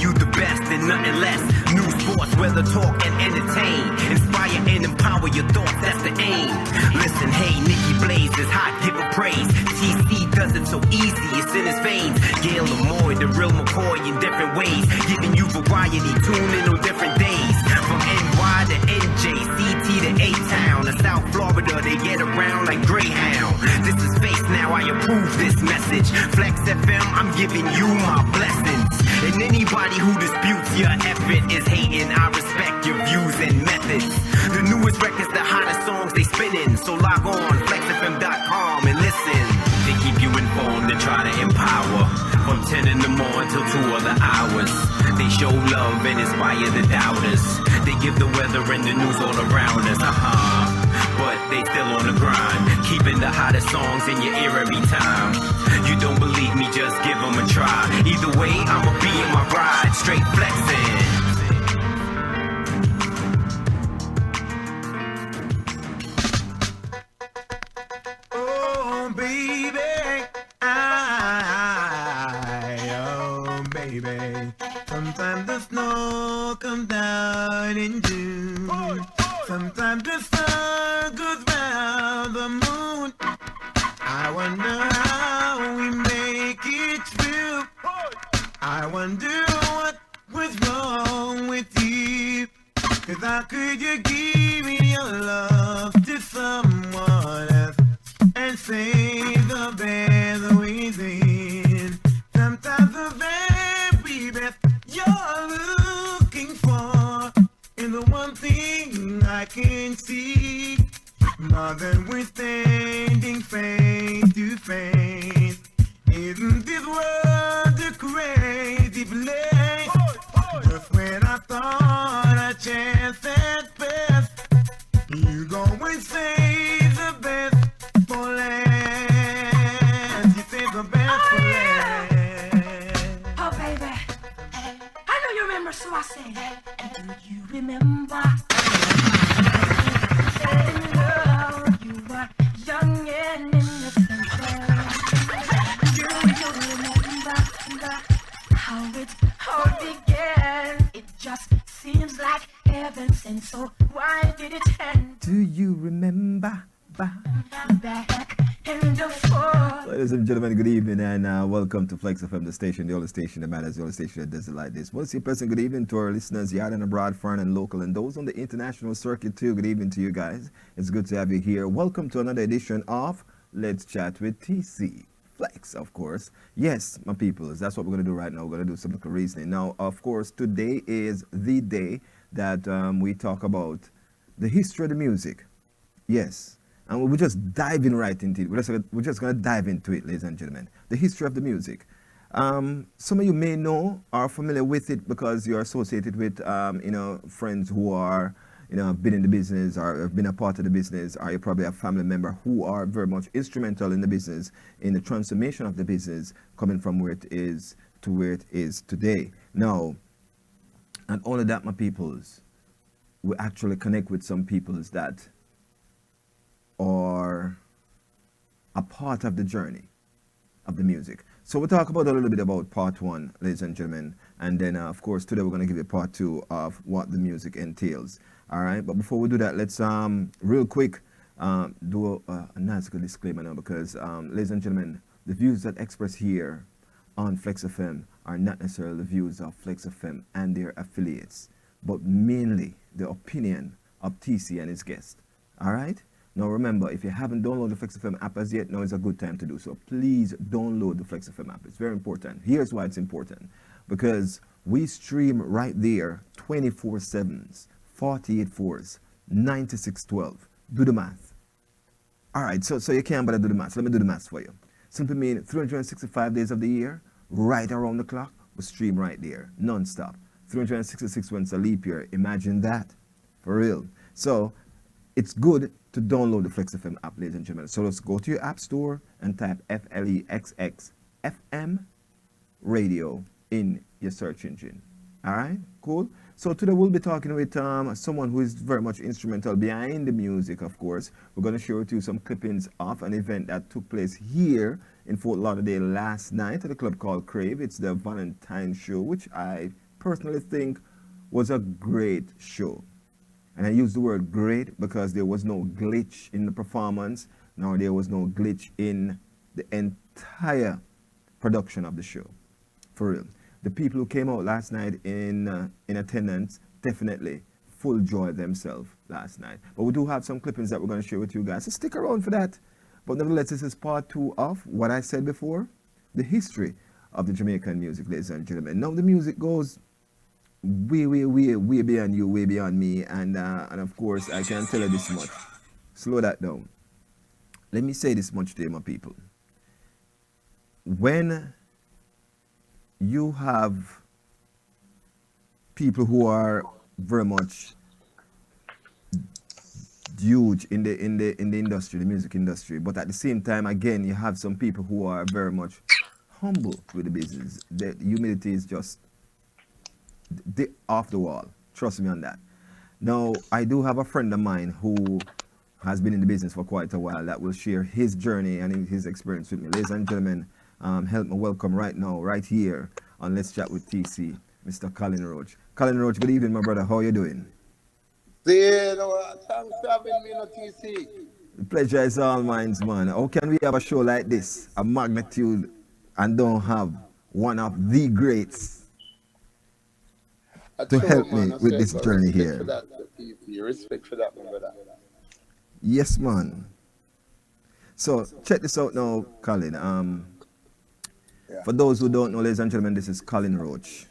you the best and nothing less. New sports, weather, talk, and entertain. Inspire and empower your thoughts, that's the aim. Listen, hey, Nikki Blaze is hot, give her praise. TC does it so easy, it's in his veins. Gail Lamoy, the real McCoy in different ways. Giving you variety, tune in on different days. From NY to NJ, CT to A-Town. To South Florida, they get around like Greyhound. This is Face Now, I approve this message. Flexx FM, I'm giving you my blessings. And anybody who disputes your effort is hating. I respect your views and methods. The newest records, the hottest songs they spinning. So log on, flexfm.com and listen. They keep you informed and try to empower. From 10 in the morning till 2 other hours. They show love and inspire the doubters. They give the weather and the news all around us. But they still on the grind, keeping the hottest songs in your ear every time. You don't believe me, just give them a try. Either way, I'ma be in my ride, straight flexing. Oh baby, oh baby. Sometimes the snow comes down in June. Sometimes the sun goes round the moon. I wonder how we make it through. I wonder what was wrong with you. 'Cause how could you give me your love to someone else and say the best within? Sometimes the very best you're looking for is the one thing I can see. More than we're standing face to face. Isn't this world a crazy place? Just when I thought I chanced at best, you go and say the best for last. You say the best for last. Oh baby, I know you remember, so I say, do you remember? In love, you were young and innocent. Do you remember how it all began? It just seems like heaven sent, so why did it end? Do you remember? Back in the fall. Ladies and gentlemen, good evening and welcome to Flexx FM, the station, the only station that matters, the only station that does it like this. Once you person, good evening to our listeners, yard and abroad, foreign and local, and those on the international circuit too. Good evening to you guys. It's good to have you here. Welcome to another edition of Let's Chat with TC. Flexx, of course. Yes, my peoples, that's what we're going to do right now. We're going to do some little reasoning. Now, of course, today is the day that we talk about the history of the music. Yes. And we're just diving right into it. We're just going to dive into it, ladies and gentlemen. The history of the music. Some of you may know, are familiar with it because you're associated with, friends who are, have been in the business or have been a part of the business, or you probably have family member who are very much instrumental in the business, in the transformation of the business, coming from where it is to where it is today. Now, and all of that, my peoples, we actually connect with some peoples that are a part of the journey of the music. So we'll talk about a little bit about part one, ladies and gentlemen, and then of course today we're going to give you part two of what the music entails. All right, but before we do that, let's real quick do a nice good disclaimer now, because ladies and gentlemen, the views that expressed here on Flexx FM are not necessarily the views of Flexx FM and their affiliates, but mainly the opinion of TC and his guest. All right. Now remember, if you haven't downloaded the Flexx FM app as yet, now is a good time to do so. Please download the Flexx FM app. It's very important. Here's why it's important. Because we stream right there 24/7s, 48/4s, 96/12. Do the math. All right, so you can't bother do the math. So let me do the math for you. Simply mean 365 days of the year, right around the clock, we stream right there, non-stop. 366 when it's a leap year. Imagine that. For real. So it's good to download the Flexx FM app, ladies and gentlemen. So let's go to your app store and type FLEXX FM radio in your search engine. All right, cool. So today we'll be talking with someone who is very much instrumental behind the music, of course. We're going to share with you some clippings of an event that took place here in Fort Lauderdale last night at a club called Crave. It's the Valentine show, which I personally think was a great show. And I use the word great because there was no glitch in the performance, nor there was no glitch in the entire production of the show. For real. The people who came out last night in attendance definitely full joy themselves last night. But we do have some clippings that we're going to share with you guys. So stick around for that. But nevertheless, this is part 2 of what I said before, the history of the Jamaican music, ladies and gentlemen. Now the music goes way beyond you, way beyond me, and of course I can tell you this much. Slow that down. Let me say this much to you, my people. When you have people who are very much huge in the industry, the music industry, but at the same time, again, you have some people who are very much humble with the business. The humility is just off the wall. Trust me on that. Now, I do have a friend of mine who has been in the business for quite a while that will share his journey and his experience with me. Ladies and gentlemen, help me welcome right now, right here on Let's Chat with TC, Mr. COLIN ROACH. COLIN ROACH, good evening, my brother. How are you doing? Thanks for having me on TC. The pleasure is all mine, man. How can we have a show like this, a magnitude, and don't have one of the greats to help me with this journey here? Respect for that, my brother. Yes, man. So check this out now, COLIN. For those who don't know, ladies and gentlemen, this is COLIN ROACH.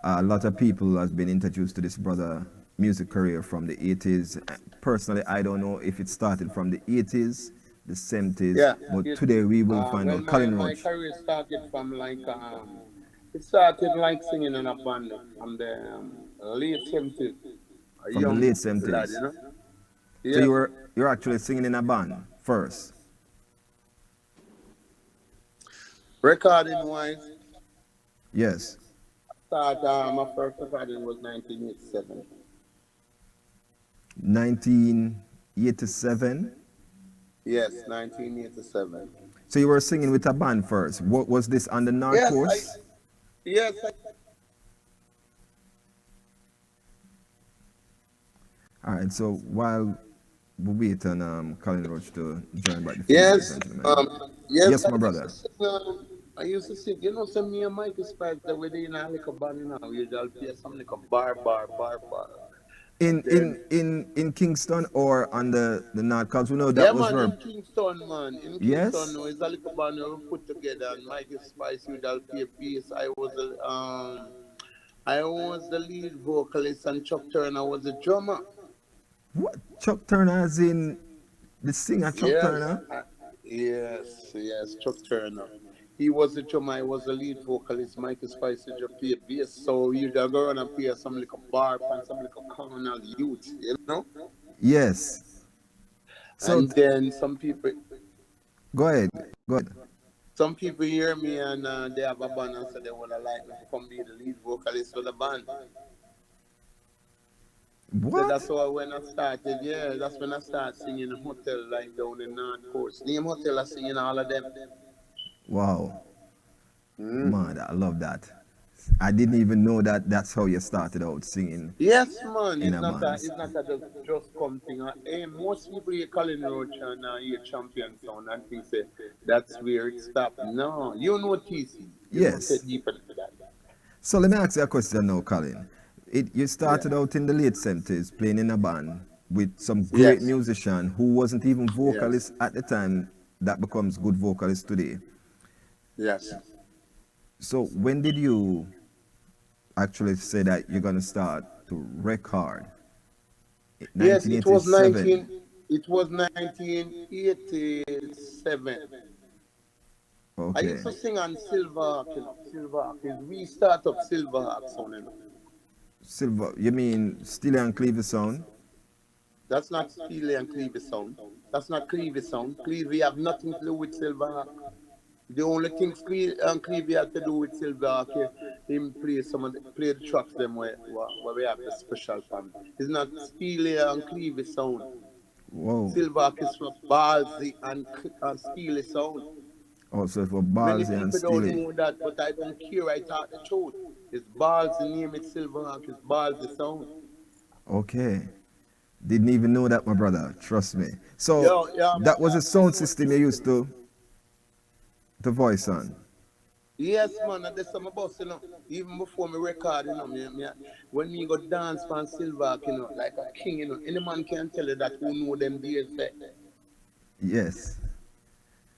A lot of people have been introduced to this brother music career from the 80s. Personally, I don't know if it started from the 80s, the 70s, but today we will find out. COLIN ROACH. My career started from it started like singing in a band from the late 70s. From the late 70s. Lad, you know? So you're actually singing in a band first? Recording wise? Yes. My first recording was 1987. 1987? Yes, 1987. So you were singing with a band first. What was this on the North Coast? Yes. All right. So while we wait on COLIN ROACH to join back the yes, yes, my brother. I used to sing. You know, some me and Mike Spice that we did in a little band. You know, we usually play something like a bar. In Kingston or on the North? Because we know that was man, in Kingston, man. In Kingston, yes? No, it's a little band we put together, and Mike Spice usually play bass. I was the lead vocalist, and Chuck Turner was the drummer. What? Chuck Turner, as in the singer Chuck Turner? Yes, Chuck Turner. He was the drummer, I was the lead vocalist. Michael Spicer just play bass. So you just go around and play some like a bar and some like a communal youth, you know? Yes. So and then some people. Go ahead. Some people hear me and they have a band and so they would like me to come be the lead vocalist for the band. What? So that's why when I started, that's when I started singing in a hotel like down in North Coast. Name hotel, I singing all of them. Wow. Man, I love that. I didn't even know that that's how you started out singing. Yes, man. It's not a just come thing. Most people hear COLIN ROACH and hear Champion Sound and think say that's where it stopped. No, you know TC. Yes. Deeper than that. So let me ask you a question now, COLIN. You started out in the late 70s playing in a band with some great musician who wasn't even vocalist at the time that becomes good vocalist today. Yes. So when did you actually say that you're going to start to record? Yes, it was 1987. Okay. I used to sing on Silverhawk, Silverhawk is we start up Silverhawk sound, Silver, you mean Steely and Cleavy sound? That's not Steely and Cleavy sound. That's not Cleavy sound. Cleavy have nothing to do with Silverhawk. The only thing Cleavy had to do with Silverhawk, him play play the tracks them where we have the special fun. It's not Steely and Cleavy sound. Whoa. Silverhawk is for Ballsy and Steely sound. Also for Ballsy and Steely. Many people don't know that, but I don't care. I taught the truth. It's balls, the name it Silverhawk, it's balls the sound. Okay. Didn't even know that, my brother. Trust me. So Yo, yeah, that was a man, sound you know, system you used to voice on. yes, man, and there's some boss, you know, even before me record, you know, when me go dance for Silverhawk, you know, like a king, you know, any man can tell you that who know them days there. Yes.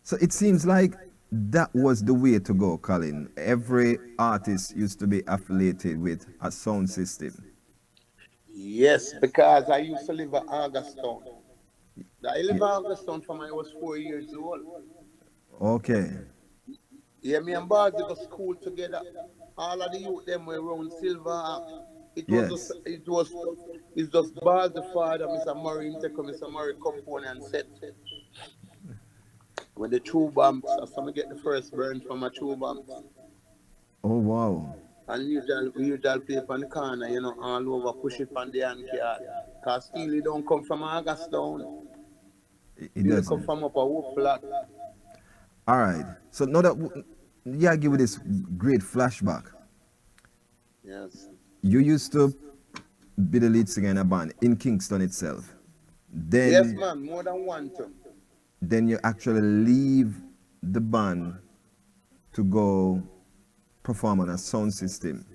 So it seems like that was the way to go, Colin. Every artist used to be affiliated with a sound system. Yes, because I used to live at Augustown. I live Yeah. in Augustown from I was 4 years old. Okay. Yeah, me and Barzy go school together. All of the youth them were around Silverhawk. It was just, Yes. it's just Baz the father, Mr. Murray, him take Mr. Murray component and set. When the true bumps, I saw me get the first burn from my true bumps. Oh wow. And we usually play on the corner, you know, all over, push it on the hand card. Cause Steely don't come from Augustown. It Steely come doesn't. from up a Wolf Flat. All right. So now that yeah, give you this great flashback. Yes. You used to be the lead singer in a band in Kingston itself. Yes, Then man, more than one time. then you actually leave the band to go perform on a sound system.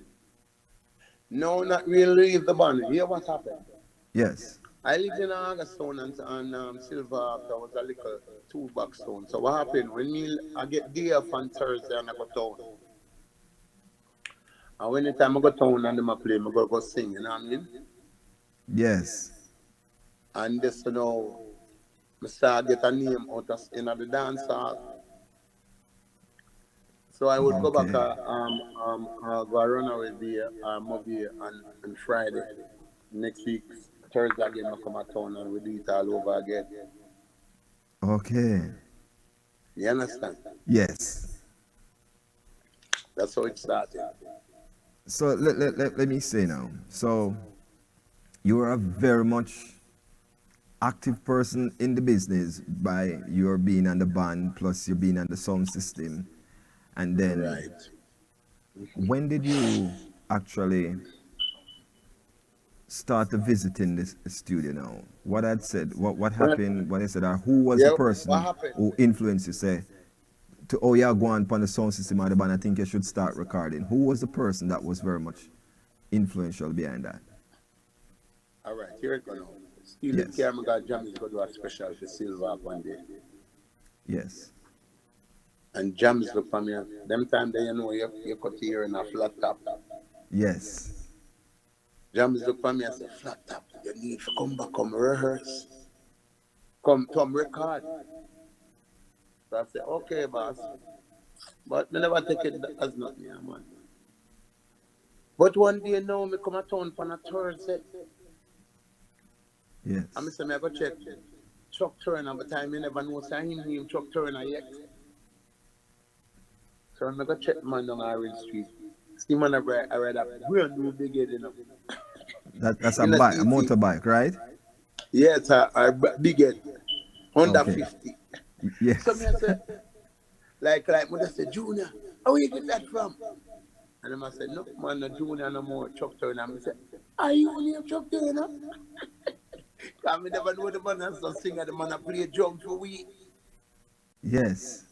No, not really leave the band. Hear what happened? Yes. I lived in Augustown and Silver after was a little two-box stone. So what happened? When I get day off on Thursday and I go town. And when the time I go town and them a play, I go sing, you know what I mean? Yes. And this, you know, I start get a name out of in the dance hall. So I would go back, Okay. go run away there, movie on Friday. Next week, Thursday again, I come to town and we do it all over again. Okay. You understand? Yes. That's how it started. So let me say now. So you are a very much active person in the business by your being on the band plus you being on the sound system. And then Right. when did you actually start visiting this studio now? What had said, what Well, happened when I said that? Who was the yeah, what person happened? who influenced you say to oh yeah go on the sound system of the band, I think you should start recording? Who was the person that was very much influential behind that? All right, here it go now. Still in Yes. camera got Jam is going to do a special for Silver one day. Yes. And Jam is look for me. Them time they you know you cut here in a flat top. Yes. Jam is look for me and say, flat top, you need to come back, come rehearse. Come record. So I say, okay, boss. But I never take it as nothing, yeah, man. But one day now, me come a town on a Thursday. Yes. And I say, I go check Chuck Turner, but I never know say him name Chuck Turner yet. So I go check man down Orange Street. See man I ride a brand new big head, you know. That's a In a bike, a TT. motorbike, right? Yeah, it's a big head. Under Okay. 50. So me Yes. I say, like when I say, Junior, how you get that from? And I said, no, man, no Junior no more, Chuck Turner. I said, are you name Chuck Turner? Because I never know the man has to sing and the man has play drum for we. Yes.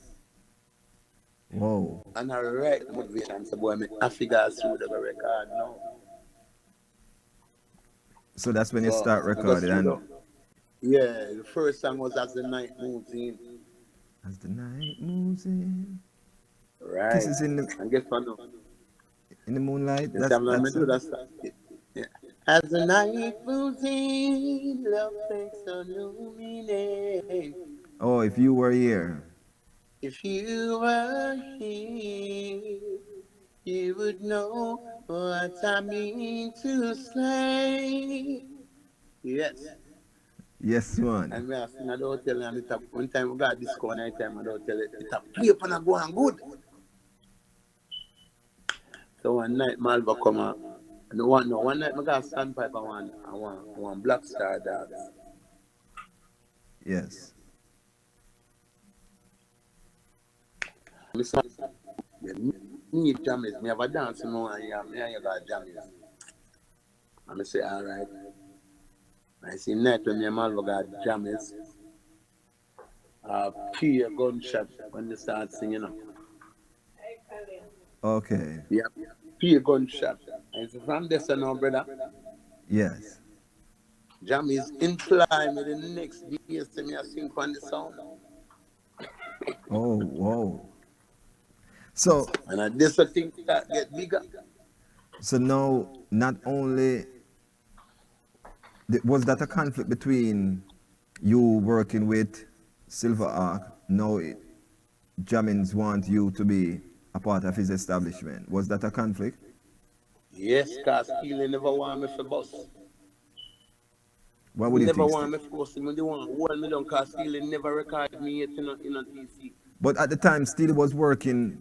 Whoa. And I write motivation, so boy, I figure through the record now. So that's when you So start I go recording and studio. Yeah, the first song was As the Night Moves In. as the night moves in. Right. Kisses And guess what now? in the moonlight. You see, I'm That's going to do that stuff. Yeah. As the night moves in, love takes a new meaning. oh, if you were here. If you were here, you would know what I mean to say. Yes. Yes, man. And we are singing at the hotel and it one time we got disco night time at the hotel, it a play up and a go on good. So one night Malva come out. One night I got a sandpiper one Black Star dogs. Yes. Me sang, yeah, Me jammies, me have a dance in one yeah, me and you got jammies. And I say, all right. I see night when me and Malvo got jammies. Peer gunshot when they start singing. Okay. Yeah, peer gunshot. And so from this now, brother, Yes. jammies imply me the next day, see me I sing on the sound. Oh, whoa. So, And this a thing that get bigger. so now, not only was that a conflict between you working with Silver Arc, now Jammins want you to be a part of his establishment. Was that a conflict? Yes, cause Keelan never want me for boss. Why He would you never think? want me force him. He want hold me down cause Keelan never record me yet in a TC. But at the time, Steely was working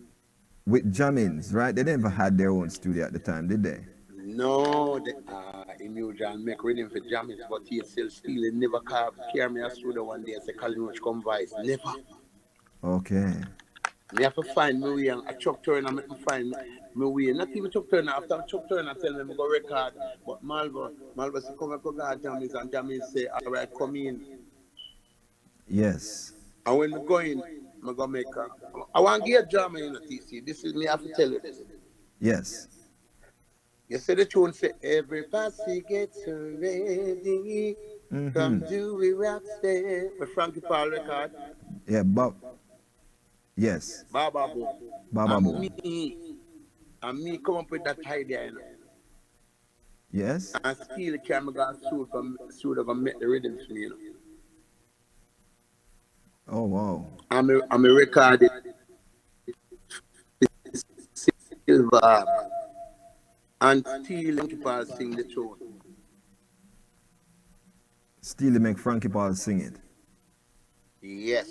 with Jammins, right? They never had their own studio at the time, did they? No, the Imujan make rhythm for jamming, but he still stealing. Never carry me through the one day and say, Colin Roach come vice. Never. Okay. Me have to find me way and a Chuck Turner make me find me way. Not even Chuck Turner. After Chuck Turner tell me go record. But Malvo say come and go jamming and jamming say, all right, come in. Yes. And when we go in, I go make I want to get jamming in the TC. This is me have to tell you this. Yes. You see the tune say, everybody gets ready. Come do we rock stay. With Frankie Paul record. Yeah, Bob. Yes. Baba Boom. Baba And me come up with that idea, you know. Yes. And still the camera got suit gonna make the rhythm for me, you know. Oh, wow. I'm a recorded Silver and still Frankie Paul sing the tune. Steely make Frankie Paul sing it. Yes.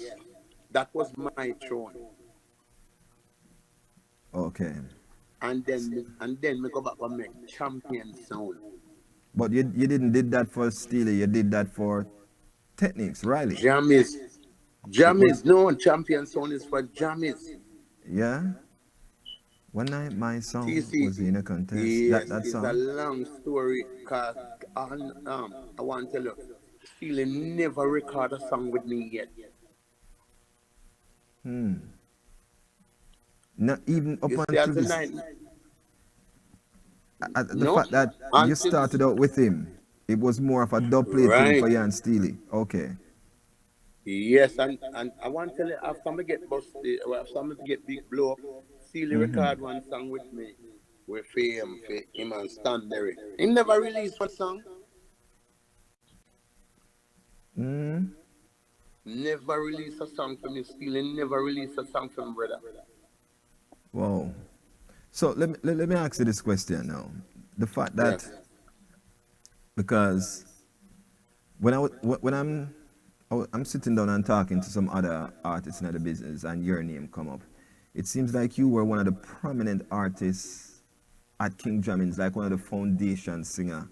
That was my tune. Okay. And then me go back and make champion sound. But you didn't did that for Steely, you did that for Techniques, Riley. Jammies, no champion sound is for jammies. Yeah. One night my song TC, was in a contest. yes, That it's a song. long story because I want to tell you, Steely never record a song with me yet. Not even up You see until this, tonight? the No, fact that you until started out with him, it was more of a dub plate thing right. for you and Steely. Okay. Yes, and I want to tell you, after I get busted, or after I get big blow up, Steely record one song with me. With him and Stanberry. He never released one song. Never released a song for me. Steely never released a song for me, brother. Wow. So let me ask you this question now. The fact that Yes. because when I'm sitting down and talking to some other artists in the business and your name come up, it seems like you were one of the prominent artists at King Jammins, like one of the foundation singer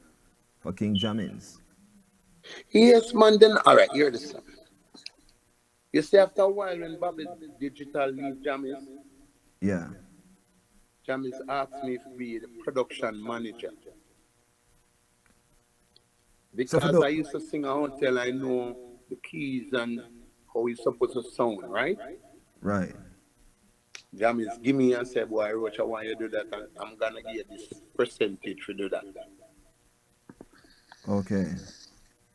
for King Jammins. Yes, man, then, all right, hear this song. You see, after a while, when Bobby Digital leave Jammies, Yeah. Jammies asked me to be the production manager. So for Because I used to sing a hotel, I know the keys and how it's supposed to sound, right? right. Jammies give me and say, boy, Roach, I want you to do that, and I'm going to get this percentage to do that. Okay.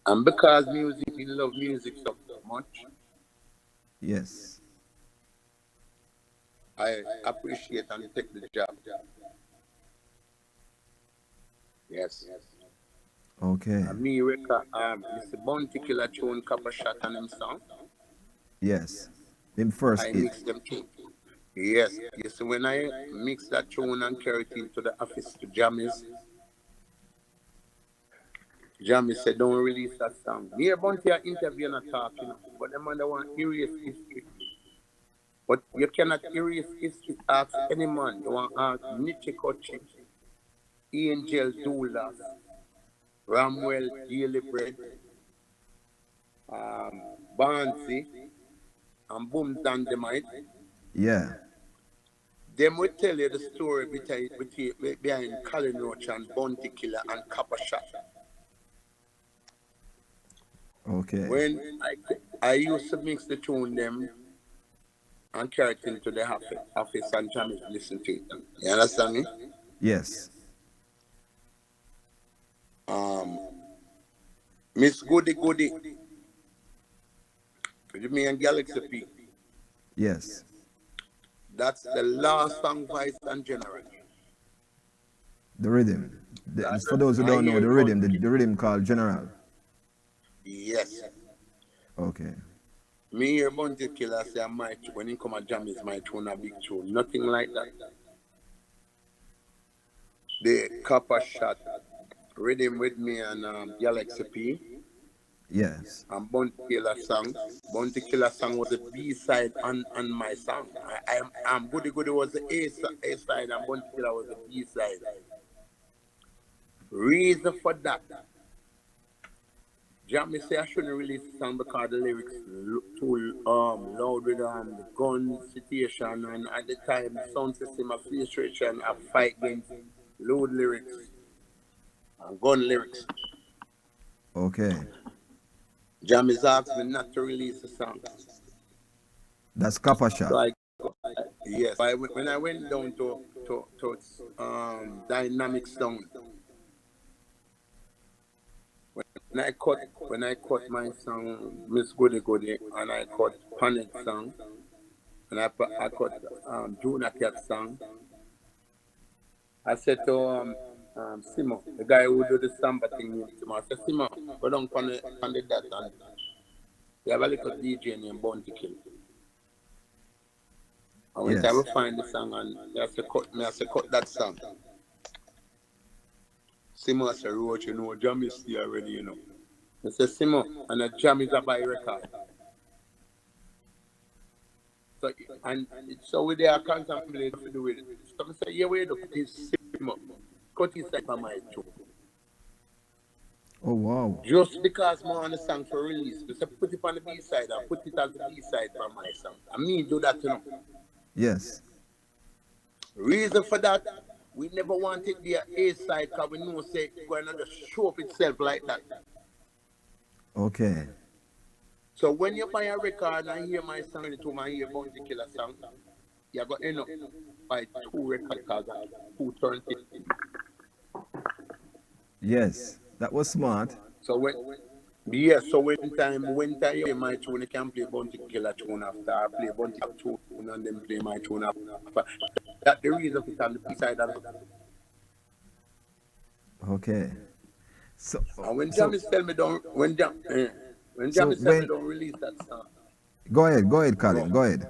And because he love music so much, Yes. I appreciate and take the job. Yes. Okay. And me record it's a Bounty Killer tune, Copper Shot and them song. Yes. Him first I hit. mix them too. Yes. You see, when I mix that tune and carry it into the office to Jammies said, don't release that song. Me and Bounty are interviewing and talking, but the man that want erase history. But you cannot erase history. Ask any man. You want to ask Nietzsche Kochi, Angel Doulas, Ramwell Daily Bread, Bansi, and Boom Dandemite. Yeah. Them will tell you the story behind Colin Roach and Bounty Killer and Copper Shot. Okay. When I used to mix the tune them and carry it into the office and Jammies listen to it. You understand me? Yes. Miss Goody Goody. You mean Galaxy P? Yes. That's the last song Vice and General. The rhythm. For those who don't know, the rhythm, the rhythm called General. Yes. Okay. Me hear Bounty Killer say when he come a jam is my tune a big tune. Nothing like that. The Copper Shot rhythm with me and Galaxy P. Yes. And Bounty Killer song. Bounty Killer song was the B side on my song. I'm Goody Goody was the A side and Bounty Killer was the B side. Reason for that. Jamie say I shouldn't release the song because the lyrics too loud with the gun situation and at the time the sound system of frustration of fight against loud lyrics and gun lyrics. Okay. Jamie's asked me not to release the song. That's Copper Shot. So yes. When I went down to Dynamic Sound, when I cut my song Miss Goody Goody and I cut Panic song and I cut Juna Cat song, I said to Simo, the guy who do the samba thing with him, I said, Simo, go down on the that and we have a little DJ named Bounty Kill. And when I will find the song and I have to cut that song. Simo I said, Roach, you know, Jam is here already, you know. I said, Simo, and the Jam is a by record. So with their contemplate to do with it. So I said, yeah, wait up, this Simo. Cut his side from my tune. Oh, wow. Just because I want the song for release. Just put it on the B side and put it as the B side from my song. I mean, do that, you know. Yes. Reason for that, we never wanted the A side because we know say it's going to just show up itself like that. Okay. So when you buy a record and hear my song and hear Bounty Killer song, you're going to end up by 2 records because 2 turntables. Yes. That was smart. So when time you play my tune, you can play Bounty Killer tune after. I play Bounty Killer tune and then play my tune after. That's the reason for it on the B side of it. Okay. So and when Jamis tell me don't tell me don't release that song. Go ahead, Colin. Go ahead.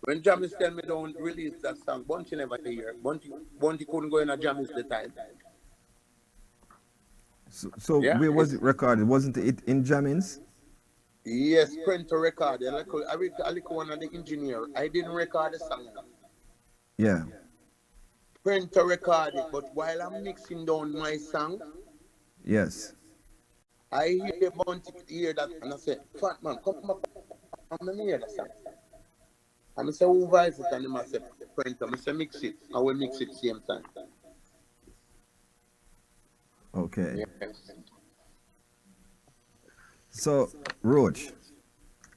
When Jamis tell me don't release that song, Bounty never hear. Bounty couldn't go in a Jamis the time. So where was it recorded? Wasn't it in Jamins? Yes, Prento recorded. I like one of the engineer. I didn't record the song. Yeah. Prento recorded, but while I'm mixing down my song, yes, I hear Bounty hear that and I say, Fat man, come up and hear the song. And I say, who voice it? And I say, Prento. I say, mix it. I will mix it same time. Okay. Yes. So, Roach,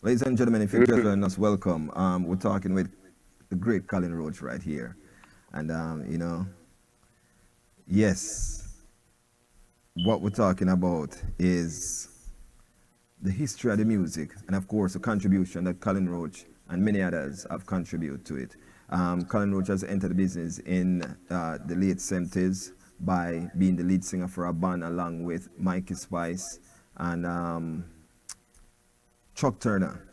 ladies and gentlemen, if you're just joining us, welcome. We're talking with the great Colin Roach right here. And, you know, yes, what we're talking about is the history of the music and, of course, the contribution that Colin Roach and many others have contributed to it. Colin Roach has entered the business in the late 70s by being the lead singer for a band along with Mikey Spice and Chuck Turner.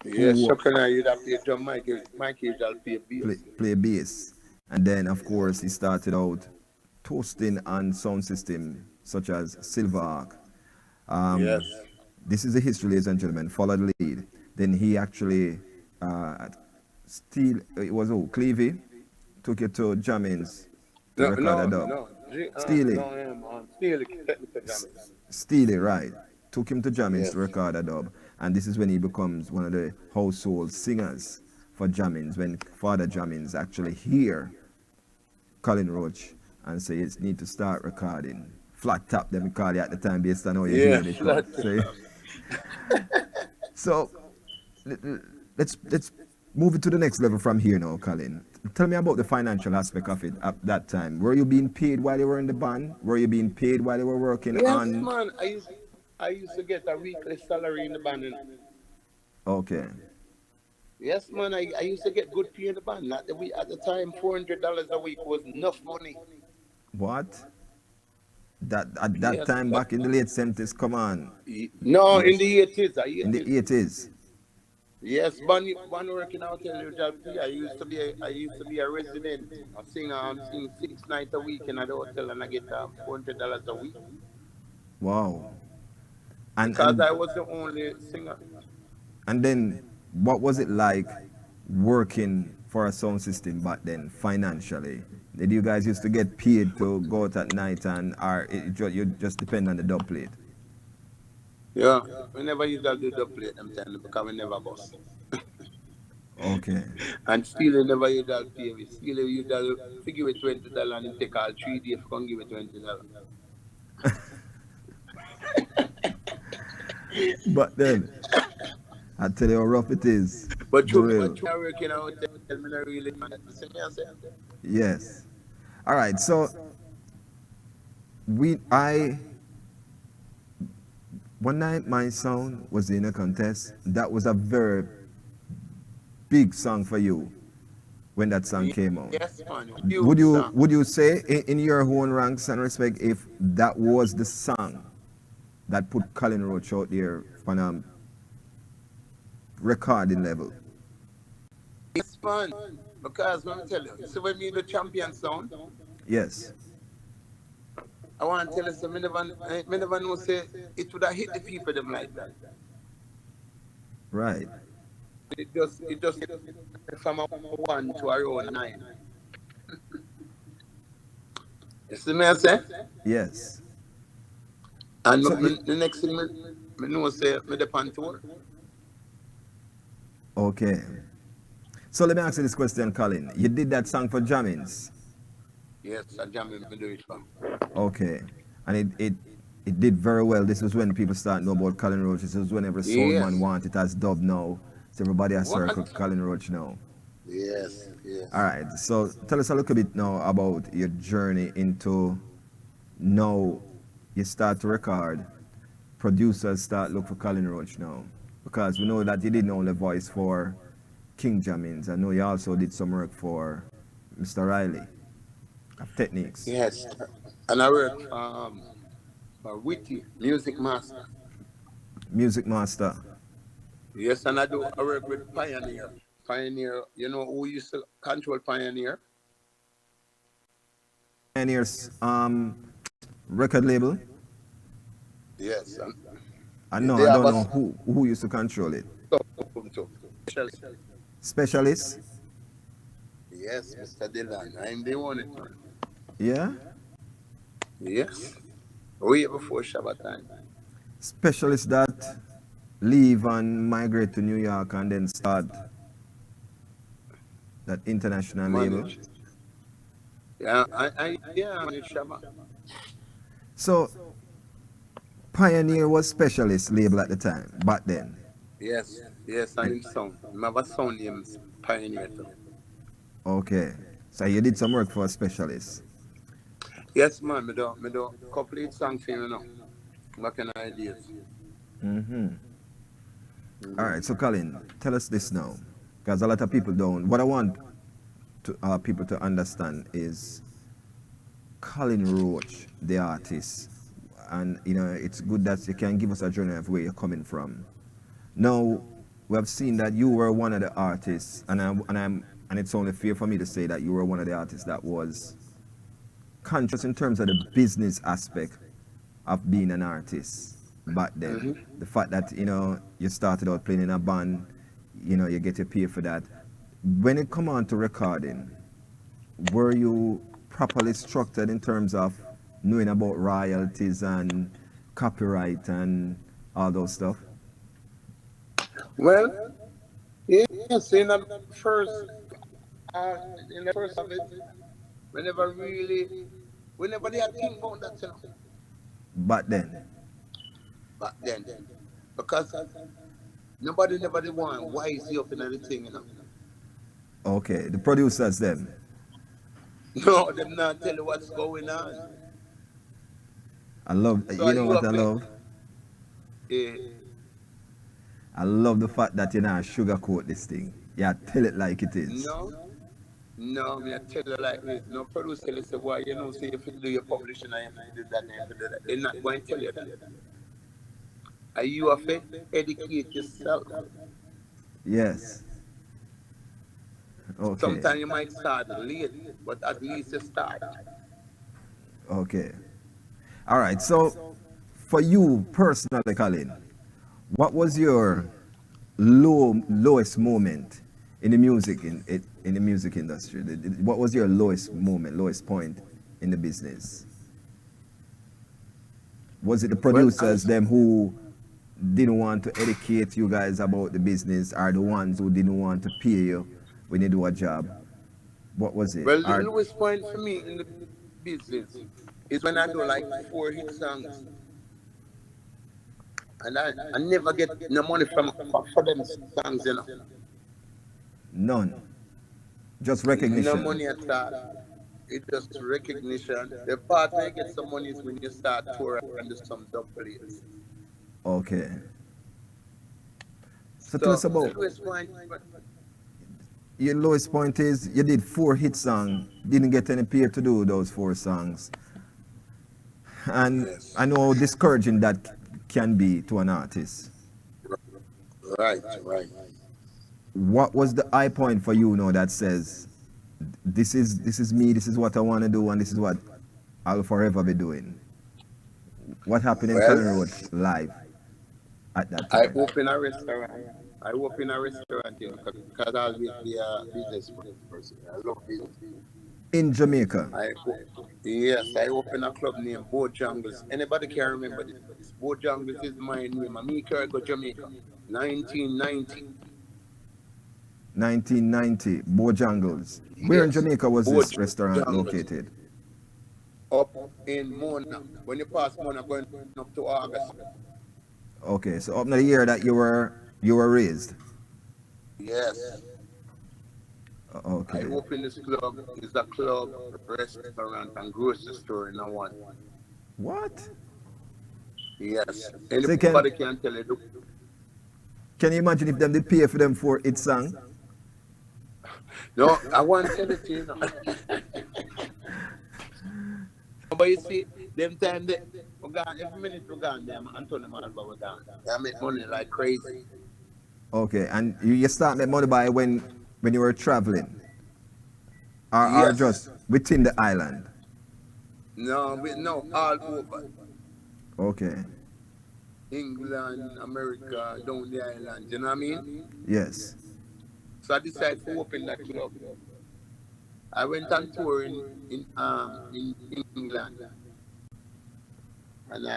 Yes, Chuck Turner, you'd have to play drum, Mikey you'd have to play bass. Play bass. And then, of course, he started out toasting on sound system such as Silver Arc. Yes. This is the history, ladies and gentlemen. Follow the lead. Then he actually, Clevie took it to Jamins. Steely, right. Took him to Jamins to record a dub. And this is when he becomes one of the household singers for Jammins when Father Jammins actually hear Colin Roach and say you need to start recording? Flat top, them call it at the time based on how you hear it. flat So let's move it to the next level from here now, Colin. Tell me about the financial aspect of it at that time. Were you being paid while you were in the band? Were you being paid while you were working Yes, on? man. I used to get a weekly salary in the band. Okay. Yes, man. I used to get good pay in the band. At the time, $400 a week was enough money. What? That at that Yes, time back in the late 70s, come on. no, Yes. in the 80s. In the 80s. Yes, one working out in the job. I used to be a resident, a singer. I'm singing 6 nights a week in a hotel, and I get $400 a week Wow. And because I was the only singer. and then what was it like working for a sound system back then financially? Did you guys used to get paid to go out at night and you just depend on the dub plate? Yeah, we never used to do the plate them time because we never bust. Okay. And still, we never used to pay me. Still, we used to figure it $20 and it take all 3 days to come give it $20. But then I tell you how rough it is. But For real. you are working out, tell me not really. See me, I say. Yes. All right. So one night my sound was in a contest. That was a very big song for you when that song came out. Yes, man. Would you say in your own ranks and respect if that was the song that put Colin Roach out there on a recording level? Yes, man. Because let me tell you, so when me the champion sound, Yes. I want to tell you something. I never know say it would have hit the people them like that. Right. It just hit from a 1 to around 9. You see me I say? Yes. And So the next thing I know say me the pan tour. Okay. So let me ask you this question, Colin. You did that song for Jammins. Yes, I jam me do it for. Okay. And it did very well. This was when people start know about Colin Roach. This was when every soul Yes. man want it as dub now. So everybody has What? circled Colin Roach now. Yes. All right. So tell us a little bit now about your journey into now you start to record. Producers start look for Colin Roach now. Because we know that you didn't only voice for King Jammins. I know you also did some work for Mr. Riley of Techniques. Yes. And I work for Witty, Music Master. Music Master. Yes, and I work with Pioneer. Pioneer, you know who used to control Pioneer? Pioneer's record label. Yes. I know, They I have don't a- know who used to control it. So, Specialist? yes, Mr. Dylan. I'm the one. It, man. Yeah? Yes. Way before Shabbat time. Specialist that leave and migrate to New York and then start that international label. Manage. Yeah, I manage Shabbat. So Pioneer was Specialist label at the time, back then. Yes, and him sound. My sound name's Pioneer too. Okay. So you did some work for a Specialist. Yes, man, me do complete song for you now. Back in ideas. Mm-hmm. All right, so Colin, tell us this now, because a lot of people don't. What I want people to understand is Colin Roach, the artist, and it's good that you can give us a journey of where you're coming from. Now, we have seen that you were one of the artists, and it's only fair for me to say that you were one of the artists that was conscious in terms of the business aspect of being an artist back then. Mm-hmm. The fact that you started out playing in a band, you get your pay for that. When it come on to recording, were you properly structured in terms of knowing about royalties and copyright and all those stuff? Well, yeah, Yes, uh, in the first of it, whenever really, whenever they think about that, But then, back then, because nobody want wise you up in anything. okay, the producers them. No, them not tell you what's going on. I love, So you know you what I have to, love? eh, I love the fact that you know sugarcoat this thing. Yeah, tell it like it is. no, no, me I tell you like this. No producer will say, why say if you do your publishing and if you do that and if you do that. They're not going to tell you that. And you have to educate yourself. Yes. Okay. Sometimes you might start late, but at least you start. Okay. All right. So, for you personally, Colin, what was your lowest moment in the music in the music industry? What was your lowest moment, lowest point in the business? Was it the Well, producers them who didn't want to educate you guys about the business, or the ones who didn't want to pay you when you do a job? What was it? well, the Or lowest point for me in the business is when I do like 4 hit songs and I never get no money for them songs. none, just No recognition. money at all. It's just recognition. The part where you get some money is when you start tour and do some dub plates. Okay. So tell So us the about lowest point, your lowest point is you did 4 hit songs, didn't get any pay to do those 4 songs. And yes, I know how discouraging that can be to an artist. right, right. What was the high point for you now that says this is me, this is what I want to do, and this is what I'll forever be doing? What happened in Well, Colin Road live at that I time? open a restaurant. I open a restaurant because I always be a business person. I love business. In Jamaica. Yes, I open a club named Bojangles. Anybody can remember this? Bojangles is my name. I'm go Jamaica. 1990. 1990, Bojangles. Where in Yes, Jamaica was this restaurant Bojangles. located? Up in Mona. When you pass Mona, going up to August. Okay, so up in the year that you were raised. Yes. I Okay. open this club. It's a club, restaurant, and grocery store in one. What? Yes. So Anybody can tell you. can you imagine if them did pay for them for it song? No, I want to tell it to you now. But you see, them time we gone, every minute we gone there, Anthony Malba we gone. I make money like crazy. Okay, and you start make money by when you were traveling, or Yes. just within the island. No, all over. Okay. England, America, down the island. You know what I mean? Yes. So I decided to open that club. I went on tour in England, and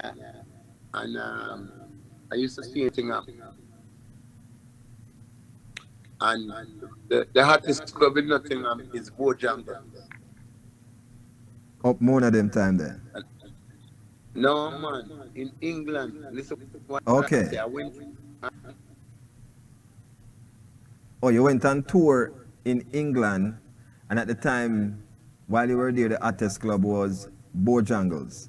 I used to see anything up. And the hottest club in Nottingham is Bojangles. Up more of them time there. No man, in England. Listen what I say. Okay. I went. Oh, you went on tour in England, and at the time, while you were there, the hottest club was Bojangles.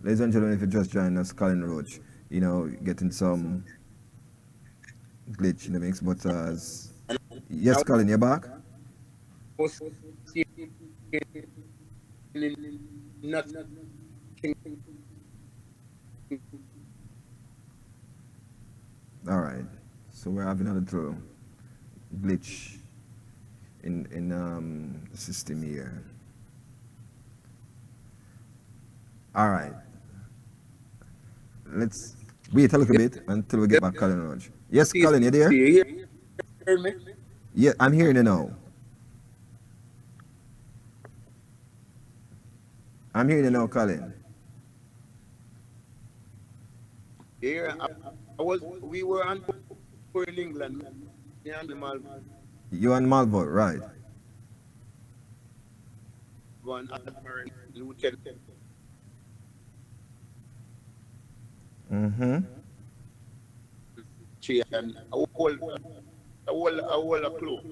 Ladies and gentlemen, if you just joined us, Colin Roach, getting some glitch in the mix, but yes, Colin, you're back? Nothing. All right. So we're having a little glitch in the system here. All right. Let's wait a little bit until we get back Colin Roach. Yes, Colin, you there? You hear me? Yeah, I'm hearing you now. I'm hearing you now, Colin. Yeah, we were on tour in England. Me and You and Malvo, right? Malvern, Admiral, Lieutenant Mm-hmm. Chi, and a whole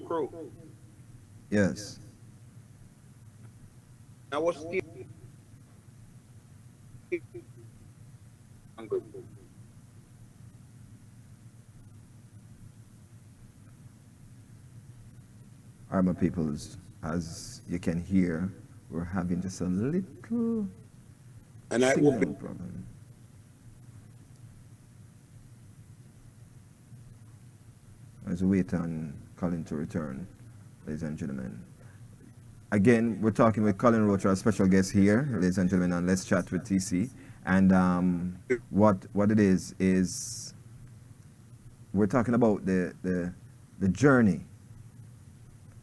crew. Yes. I was still hungry. All right, my peoples, as you can hear, we're having just a little And I signal opened. problem. As we wait on Colin to return, ladies and gentlemen. Again, we're talking with Colin Roach, our special guest here, ladies and gentlemen, on Let's Chat with TC. And what it is we're talking about the journey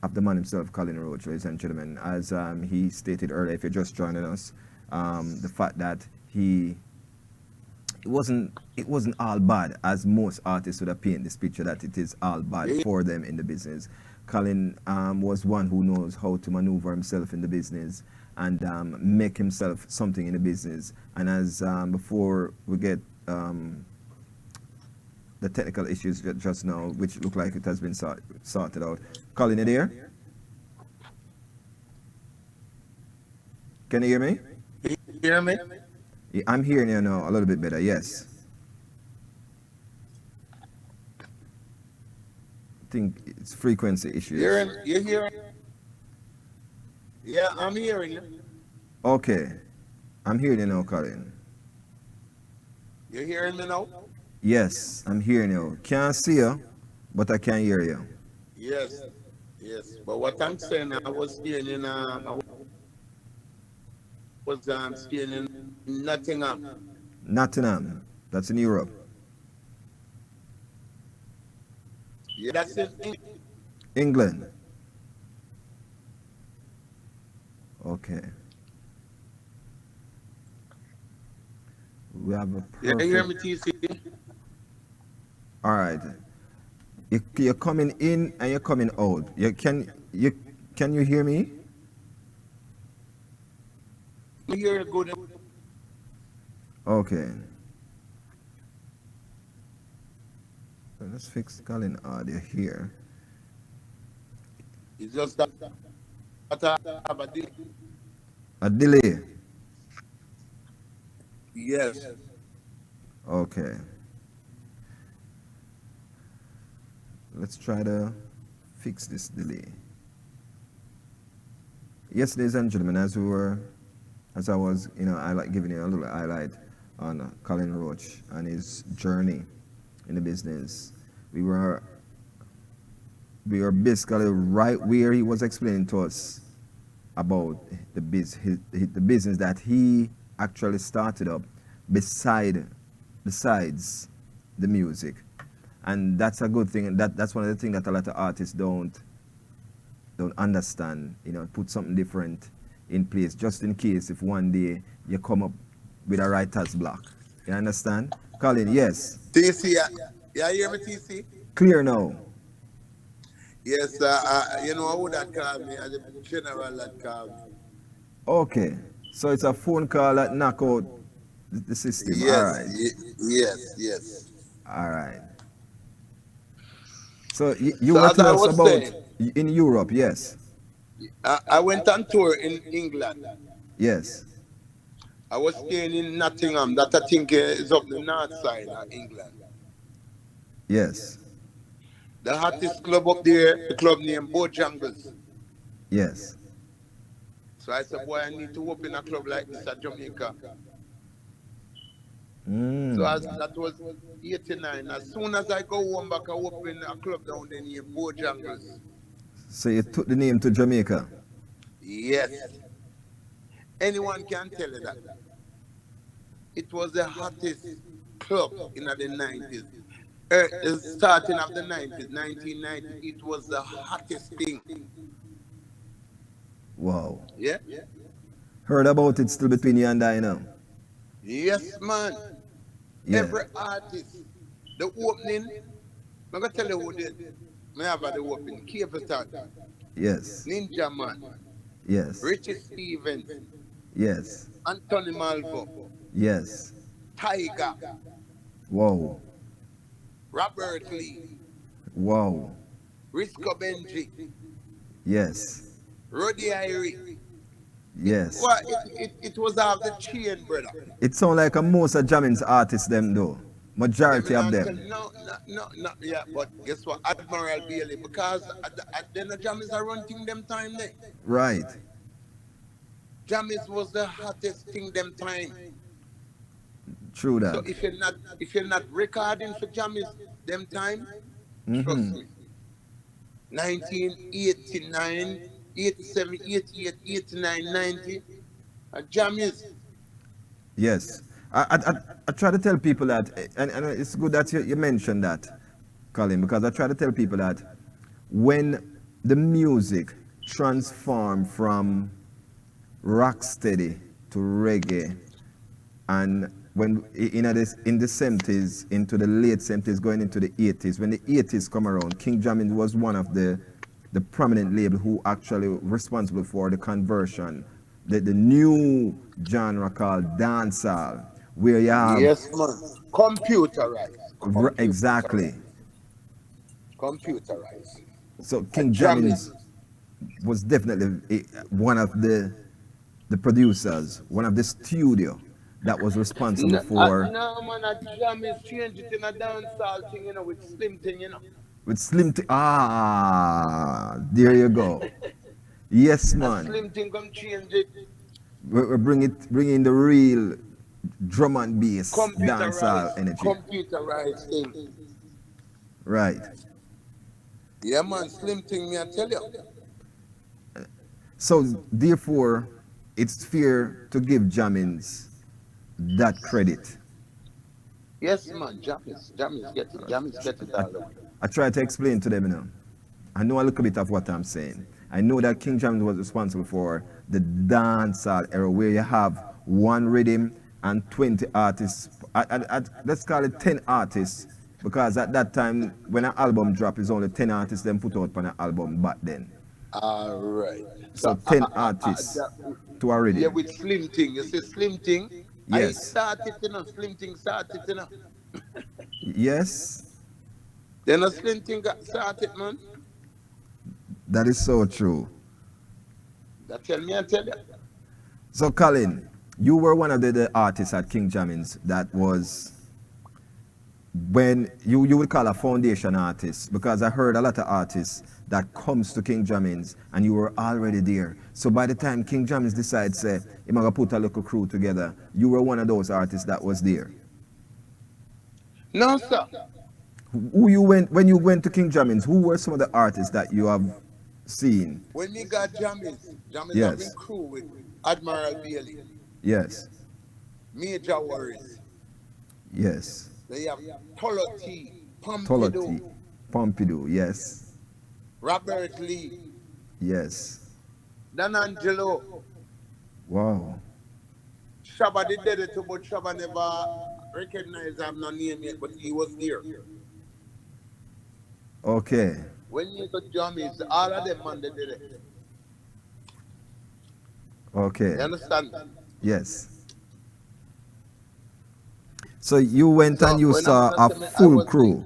of the man himself, Colin Roach, ladies and gentlemen. As he stated earlier, if you're just joining us, the fact that it wasn't all bad, as most artists would have painted this picture that it is all bad for them in the business. Colin was one who knows how to maneuver himself in the business and make himself something in the business. And as before we get the technical issues just now, which look like it has been sorted out. Colin, you there? Can you hear me? You hear me? Yeah, I'm hearing you now a little bit better, yes. I think it's frequency issues. You hearing? Yeah, I'm hearing you. Okay, I'm hearing you now, Colin. You hearing me now? Yes, I'm hearing you. Can't see you, but I can hear you. Yes, yes. But what I'm saying, I was staying in staying in Nottingham. Nottingham, that's in Europe. Yeah, that's in England. Okay. We have a You hear perfect. me, TC? All right. You're coming in and you're coming out. Can you hear me? You hear it good? Okay. So let's fix Colin audio here. It's just that I have a delay. A delay. Yes. Okay. Let's try to fix this delay. Yes, ladies and gentlemen, as I was, I like giving you a little highlight on Colin Roach and his journey in the business. We were basically right where he was explaining to us about the business that he actually started up besides the music. And that's a good thing. And that's one of the things that a lot of artists don't understand. Put something different in place just in case if one day you come up with a writer's block. You understand? Colin, yes. TC, yeah, you hear me, TC? Clear now. Yes, who that called me? The general that called me. Okay. So it's a phone call that knock out the system. All Yes, right. yes. All right. So you So were as I telling us was about saying, in Europe, yes. I went on tour in England. Yes. I was staying in Nottingham, that I think is up the north side of England. Yes. The hottest club up there, the club named Bojangles. Yes. So I said, boy, I need to open a club like this at Jamaica. So that was 89. As soon as I go home back, I open a club down there named Bojangles. So you took the name to Jamaica. Yes. Anyone can tell you that. It was the hottest club in the 90s. Starting of the 90s, 1990, it was the hottest thing. Wow. Yeah? Heard about it still between you and I now. Yes, man. Yeah. Every artist, the opening, I'm going to tell you who did. I have the opening. Capleton, Yes. Ninja Man, Yes. Richie Stevens, Yes. Anthony Malvo, Yes. Tiger, Wow. Robert Lee, Wow. Risco Benji, Yes. Roddy Irie. Yes. Well, it was off the chain, brother. It sound like a most of Jammins artists them though. Majority of them. No, yeah, but guess what? Admiral Bailey, because then the Jammys are running them time there. Right. Jammys was the hottest thing them time. True So that. if you're not recording for Jammys them time, trust me. 1989, 87, 88, 89, 90, Jammys. Yes. I try to tell people that, and it's good that you mentioned that, Colin, because I try to tell people that when the music transformed from rocksteady to reggae, and when in the 70s, into the late 70s, going into the 80s, when the 80s come around, King Jammins was one of the prominent label who actually responsible for the conversion, the new genre called dancehall, where you have Yes, man. Computerized. exactly. Computerized. So King Jammys. Jammins was definitely one of the producers, one of the studio that was responsible for No, man, a Jammys changed it in a dancehall thing, with Slim thing, with Slim. There you go. Yes, A man. Slim thing come change it. We bring in the real drum and bass dancehall energy. Computerized thing. Right. Yeah, man, Slim thing, me I tell you. So therefore, it's fair to give Jammins that credit. Yes, man, Jammys get it all the way. I try to explain to them, I know a little bit of what I'm saying. I know that King Jammins was responsible for the dancehall era, where you have one rhythm and 20 artists. Let's call it 10 artists, because at that time, when an album drop, is only 10 artists then put out on an album back then. All right. So 10 artists to a rhythm. Yeah, with Slim thing. You see Slim thing? I Yes. started, Slim thing started, Yes, Then a Slim thing got started, man. that is so true. That tell me, I tell you. So Colin, you were one of the artists at King Jammins that was, when you would call a foundation artist, because I heard a lot of artists that comes to King Jammins and you were already there. So by the time King Jammins decides, say, I'm going to put a little crew together, you were one of those artists that was there. No, sir. When you went to King Jammins, who were some of the artists that you have seen? When we got Jammys Yes. having crew with Admiral Bailey, Yes, Major Worries. yes. They have Toloti, Toloti, Pompidou, yes, Robert Lee, yes. Dan Angelo. Wow. Shabba did it too, but Shabba never recognized him, no name yet, but he was there. Okay. When you got Jammys, all of them, man, they did it. Okay. You understand? Yes. So you went So and you when saw I'm a not saying I full was crew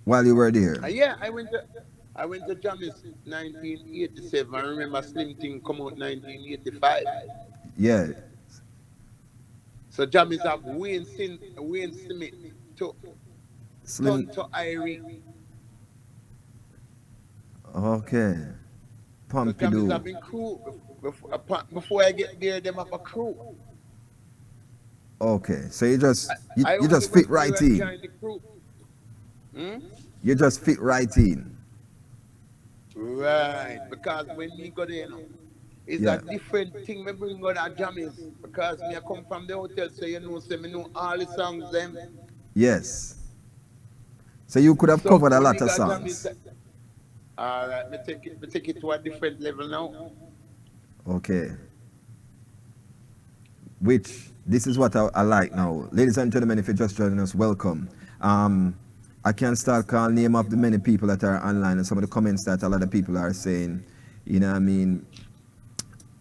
while you were there. Yeah, I went to Jammys 1987. I remember Slim Thing come out 1985. Yeah. So Jammys have Wayne Smith to Slim. Tonto Irie. Okay. So Jammys Pompidou. have been crew. Before I get there, them have a crew. Okay. So you just I you just only fit went right there and in. joined the crew. You just fit right in. Right, because when me go there, it's Yeah. a different thing. Me bring out a Jammys because me I come from the hotel, so say me know all the songs them. Yes. So you could have So covered a when lot me of got songs. Jammys, all right, me take it to a different level now. Okay. Which this is what I like now. Ladies and gentlemen, if you're just joining us, welcome. I can start calling name of the many people that are online and some of the comments that a lot of people are saying. You know what I mean?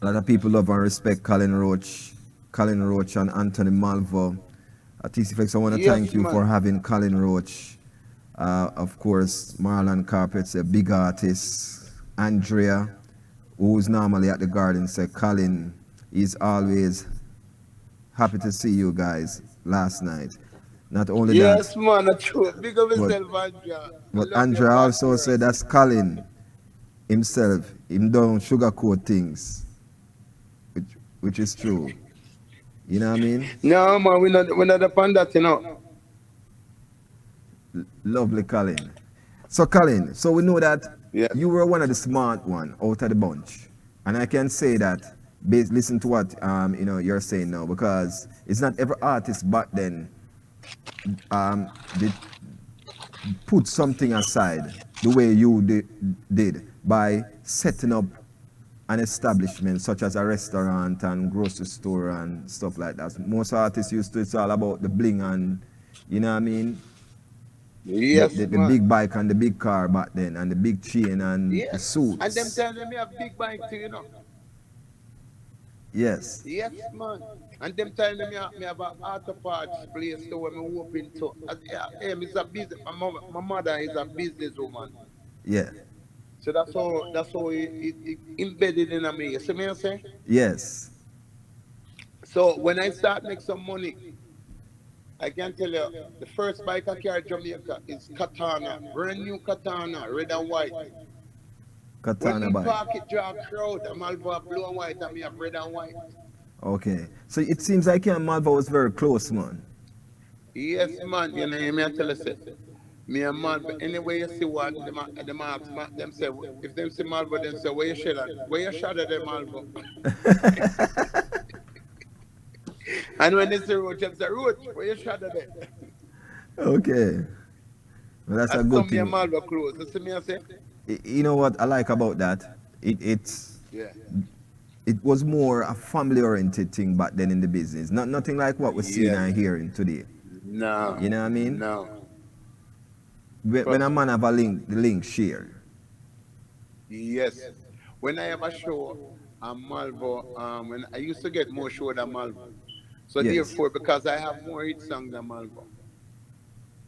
A lot of people love and respect Colin Roach and Anthony Malvo. TC Flexx, I want to Yes, thank you man. for having Colin Roach. Of course, Marlon Carpet's a big artist. Andrea, who's normally at the garden, said Colin is always happy to see you guys last night. Not only Yes, that, man, that's true. Big up but, yourself, Andrea. I but love your Andrea bad also words. said that's Colin himself. Him don't sugarcoat things, which is true. You know what I mean? No, man, we're not upon that, you know. Lovely Colin. So Colin, so we know that Yeah. you were one of the smart one out of the bunch, and I can say that. Listen to what you're saying now, because it's not every artist back then did put something aside the way you did by setting up an establishment such as a restaurant and grocery store and stuff like that. Most artists used to, it's all about the bling and, you know what I mean, Yes, the man. big bike and the big car back then and the big chain and the Yes. And them suits. time me have big bike too, you know. Yes. Yes, man. And them time me have an auto parts place so when me open to. Yeah, it's a business. My mother is a businesswoman. Yeah. So that's how it embedded in me. You see me I say? Yes. So when I start make some money, I can tell you the first bike I carry Jamaica is Katana, brand new Katana, red and white. When Katana me bike. park it draw a crowd, I'm all blue and white and me have red and white. Okay. So it seems like you and Malva was very close, man. Yes, man, you know, me I tell you, say, me and Malva, anyway you see one, them ask, them say, if them see Malva, them say, where you shot at? Where you shot at them, Malva? And when they say Roach, them say, Roach, where you shot at them? Okay. Well, that's a That's good some me and thing. Malva close. You see me I say? You know what I like about that? Yeah. It was more a family-oriented thing back then in the business. Nothing like what we're seeing Yes. and hearing today. No. You know what I mean? No. When a man have a link, the link share. Yes. When I have a show on Malvo, when I used to get more show than Malvo. So Yes. therefore, because I have more hit songs than Malvo.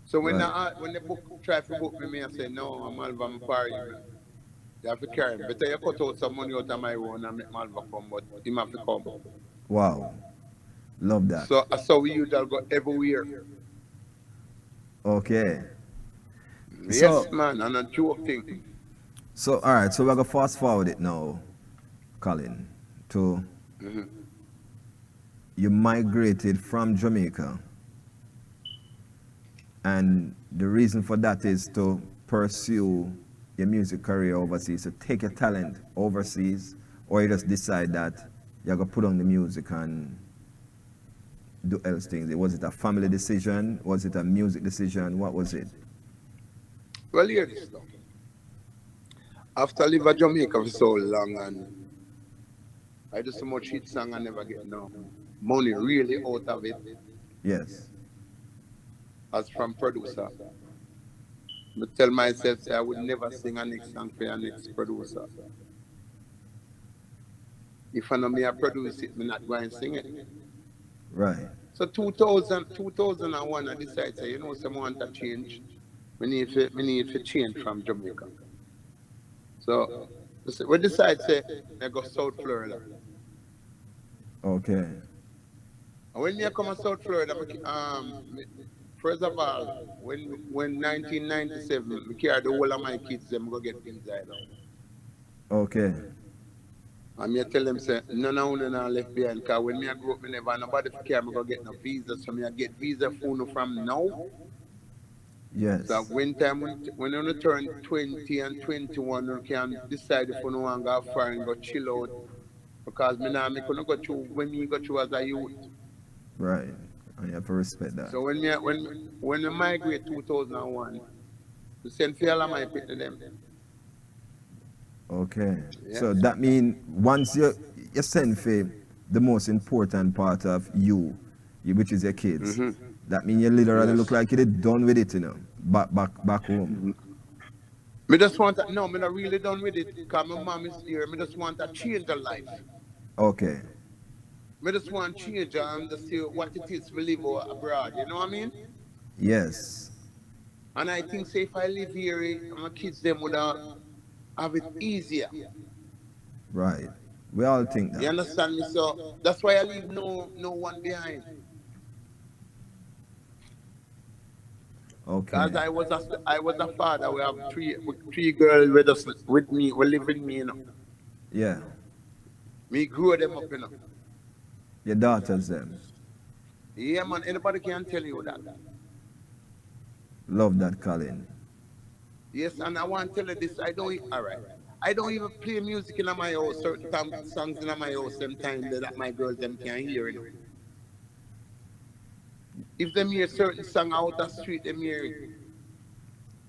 So when Right. when the book try to book me, I say, no, I'm Malvo, I'm party. Man. You have to carry him. Better you cut out some money out of my own and make Malvo come, but him have to come. Wow. Love that. So I saw we usually go everywhere. Okay. Yes, So, man, and a joke thing. all right. So we're going to fast forward it now, Colin, to you migrated from Jamaica. And the reason for that is to pursue your music career overseas, to take your talent overseas, or you just decide that you're going to put on the music and do else things. Was it a family decision? Was it a music decision? What was it? Well, hear this now. After I live in Jamaica for so long and I do so much hit song I never get no money really out of it Yes. as from producer. I tell myself say I would never sing a next song for a next producer. If I know me I produce it, me not going to sing it. Right. So 2001 I decided say, you know, someone want to change. Me need to change from Jamaica. So we decided say I go South Florida. Okay. And when I come to South Florida, first of all, when 1997, I carry the whole of my kids, them go get visa now. Okay. And I tell them, say, none of them are left behind, because when I grew up, I never nobody care, I go get no visa, so I get visa from now. Yes. So when you turn 20 and 21, you can decide if you want to go far and go chill out. Because me now, I couldn't go through when me go through as a youth. Right. And you have to respect that. So when we migrate 2001, we send for all of my people to them. Okay. Yeah. So that means once you send for the most important part of you which is your kids. That means you literally Yes. look like you're done with it, you know, back home. Me just want to, no, me not really done with it because my mom is here. Me just want to change the life. Okay, Me just want to change and to see what it is to live abroad. You know what I mean? yes, And I think say if I live here, my kids them would have it easier. right. We all think You that. understand me? So that's why I leave no one behind. Okay, Cause I was a father. We have three girls with me. We live with me. You know. yeah. Me grew them up. You know. Your daughters, them. Yeah, man. Anybody can tell you that. Love that, Colin. Yes, and I want to tell you this. All right. I don't even play music in my house. Certain songs in my house. Sometimes that my girls them can hear. You know. If them hear certain song out the street, them hear it.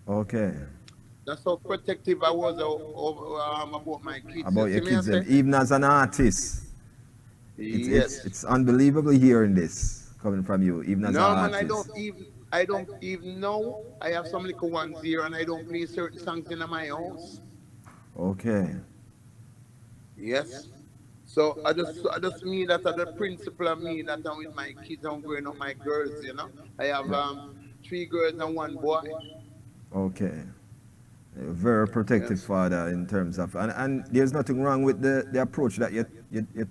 Okay. That's how protective I was about my kids. About You your see me, I kids, them. say? Even as an artist, Yes. it's unbelievable hearing this coming from you, even as an No, man, artist. I don't even know. I have some little ones here, and I don't play certain songs in my house. Okay. Yes. So I just mean that the principle of me that I'm with my kids and growing up my girls. You know, I have three girls and one boy. Okay. A very protective Yes. father in terms of, and there's nothing wrong with the approach that you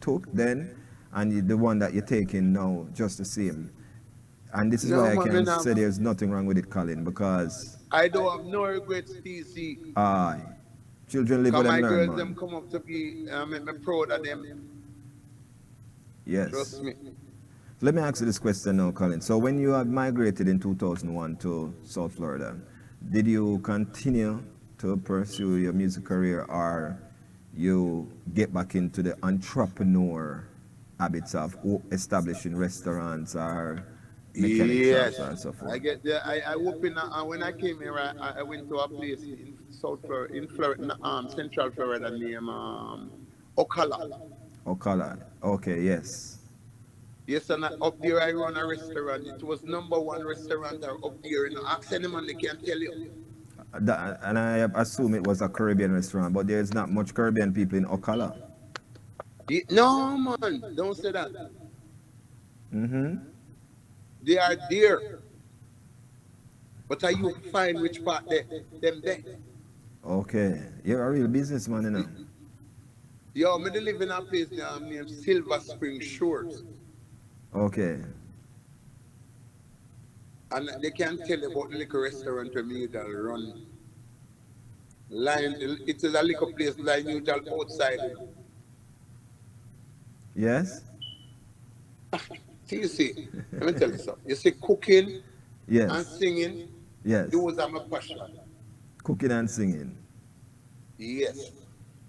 took then and the one that you're taking now, just the same. And this is No, why I man, can man, say there's nothing wrong with it, Colin, because I don't have no regrets, TC. I, children live Cause with them my learn, girls them man. come up to be make me proud of them. Yes. Trust me. Let me ask you this question now, Colin. So when you had migrated in 2001 to South Florida, did you continue to pursue your music career or you get back into the entrepreneur habits of establishing restaurants or mechanic shops Yes, or so I forth? get there. I open when I came here. I went to a place in South Florida, in Florida, Central Florida, named Ocala. Or color? Okay, yes. Yes, and up there I run a restaurant. It was number one restaurant up there. You know, ask anyone, they can tell you. And I assume it was a Caribbean restaurant, but there's not much Caribbean people in Ocala. No, man, don't say that. Mm-hmm. They are there, but are you find which part them there? Okay. You're a real businessman, you know. Yo, me dey live in a place now named Silver Spring Shores. Okay. And they can tell you about the liquor restaurant where me usually run. Line, it is a liquor place line usually outside. Yes? See, you see, let me tell you something. You see, cooking and Yes. singing, Yes. those are my passion. Cooking and singing. Yes.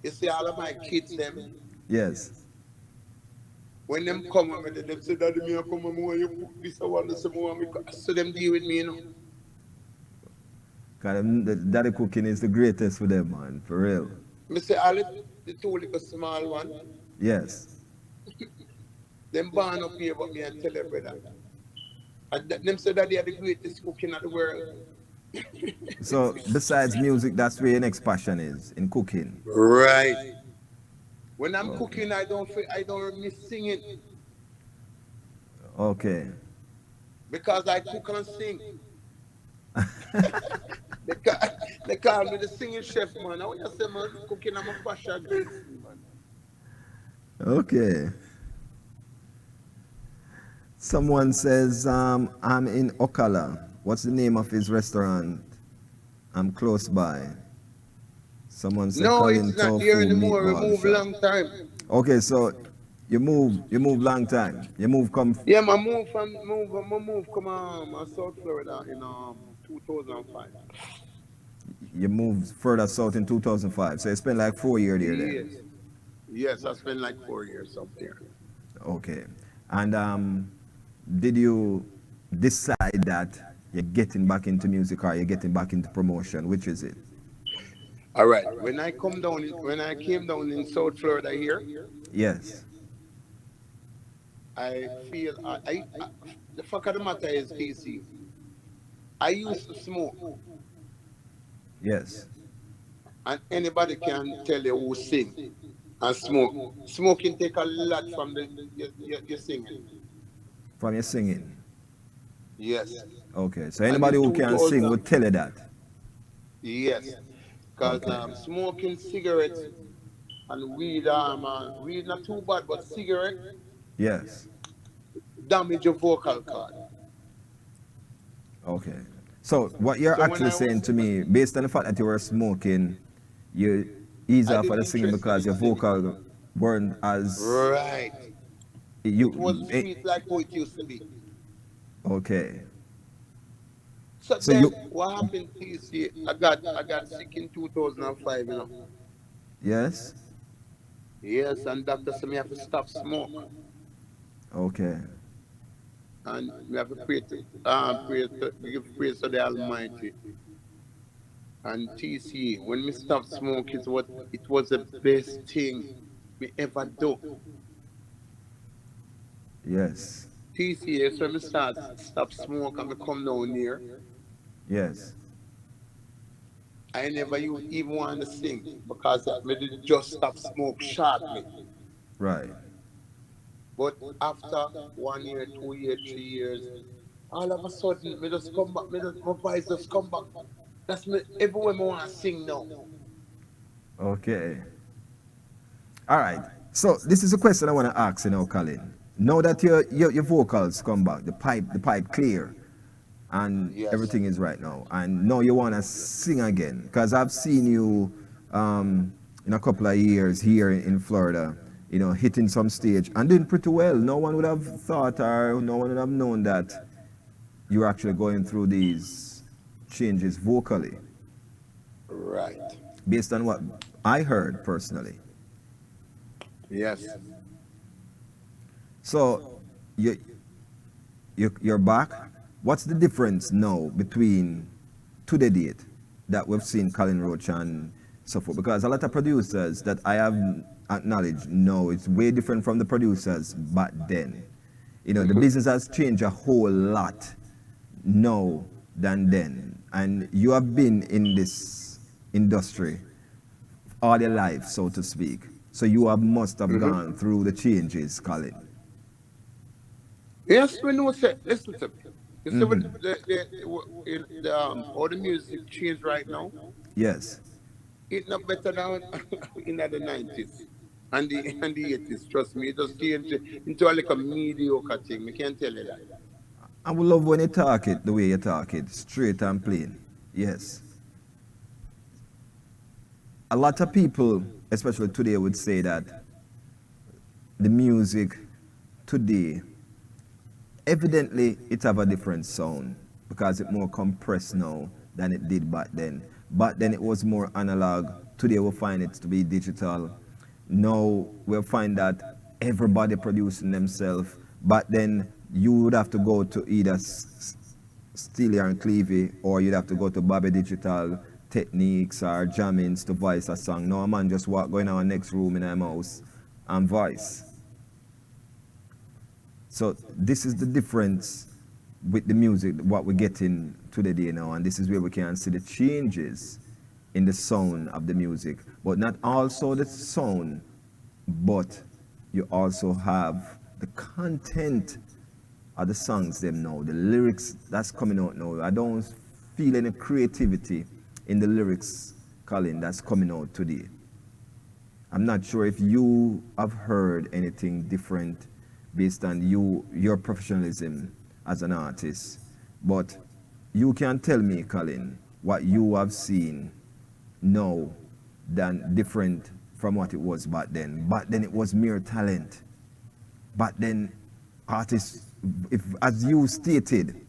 You see, all of my kids, them, Yes. when them come, them say, Daddy, me I come, I want you cook this, I want this, I want me cook. So them deal with me, you know. Because the daddy cooking is the greatest for them, man. For real. Me say, all the two little small one, Yes. them born up here, but me and tell them, brother. And them say that they are the greatest cooking in the world. So besides music, that's where your next passion is, in cooking. Right. When I'm cooking, I don't miss singing Okay. because I cook and sing. They call me the singing chef, man. I want to say, man, cooking I'm a passion, man. Okay. Someone says, I'm in Ocala. What's the name of his restaurant? I'm close by. Someone said, No, Colin it's not Tofu here anymore. We Meatball moved Shop. long time. Okay, so you move long time. You move come, Yeah, I moved come South Florida in 2005. you moved further south in 2005. So you spent like 4 years there Yes. then. Yes, I spent like 4 years up there. Okay. And did you decide that you're getting back into music or you're getting back into promotion? Which is it? All right. When I came down in South Florida here, Yes. I feel the fact of the matter is, TC, I used to smoke, Yes. and anybody can tell you who sing and smoke. Smoking take a lot from the your singing. From your singing. Yes. Okay. So And in anybody who can sing 2000, would tell you that. yes, because Okay. smoking cigarettes and weed not too bad, but cigarette Yes. damage your vocal cord. Okay. So what you're So when actually I saying was, to me, based on the fact that you were smoking, you ease I off of didn't the singing interest me because in your singing. vocal weren't as Right. It you. wasn't sweet like how it used to be. Okay. So So then you. what happened, TC? I got sick in 2005, you know. Yes. Yes, and doctor said me have to stop smoke. Okay. And we have to give praise to the Almighty. And TC, when we stop smoke, it was the best thing we ever do. Yes. TC, is when we stop smoke and we come down here, Yes. I never even want to sing because I did just stop smoke shortly. Right. But after 1 year, 2 years, 3 years, all of a sudden, me just come back, my voice just come back. That's me, everywhere I want to sing now. Okay. All right. So this is a question I want to ask you now, Colin. Now that your vocals come back, the pipe clear, and Yes. everything is right now, and now you want to sing again, because I've seen you in a couple of years here in Florida, hitting some stage and doing pretty well. No one would have thought, or no one would have known that you're actually going through these changes vocally, Right. based on what I heard personally. Yes. So you're back. What's the difference now between to the date that we've seen Colin Roach and so forth? Because a lot of producers that I have acknowledged, no, it's way different from the producers back then. The business has changed a whole lot now than then. And you have been in this industry all your life, so to speak. So you must have gone through the changes, Colin. Yes, we know. Listen to me. You see what all the music changed right now? Yes. It's not better than in the 90s and the 80s. Trust me, it just changed into a mediocre thing. I can't tell you that. I would love when you talk it the way you talk it, straight and plain. Yes. A lot of people, especially today, would say that the music today, evidently it have a different sound because it's more compressed now than it did back then. Back then it was more analog. Today we'll find it to be digital. Now we'll find that everybody producing themselves. Back then you would have to go to either Steely and Clevie, or you'd have to go to Bobby Digital Techniques or Jammins to voice a song. Now a man just walk go in our next room in our house and voice. So this is the difference with the music, what we're getting today now, and this is where we can see the changes in the sound of the music. But not also the sound, but you also have the content of the songs them now, the lyrics that's coming out now. I don't feel any creativity in the lyrics, Colin, that's coming out today. I'm not sure if you have heard anything different based on your professionalism as an artist, but you can tell me, Colin, what you have seen now than different from what it was back then. Back then it was mere talent. Back then artists, if as you stated,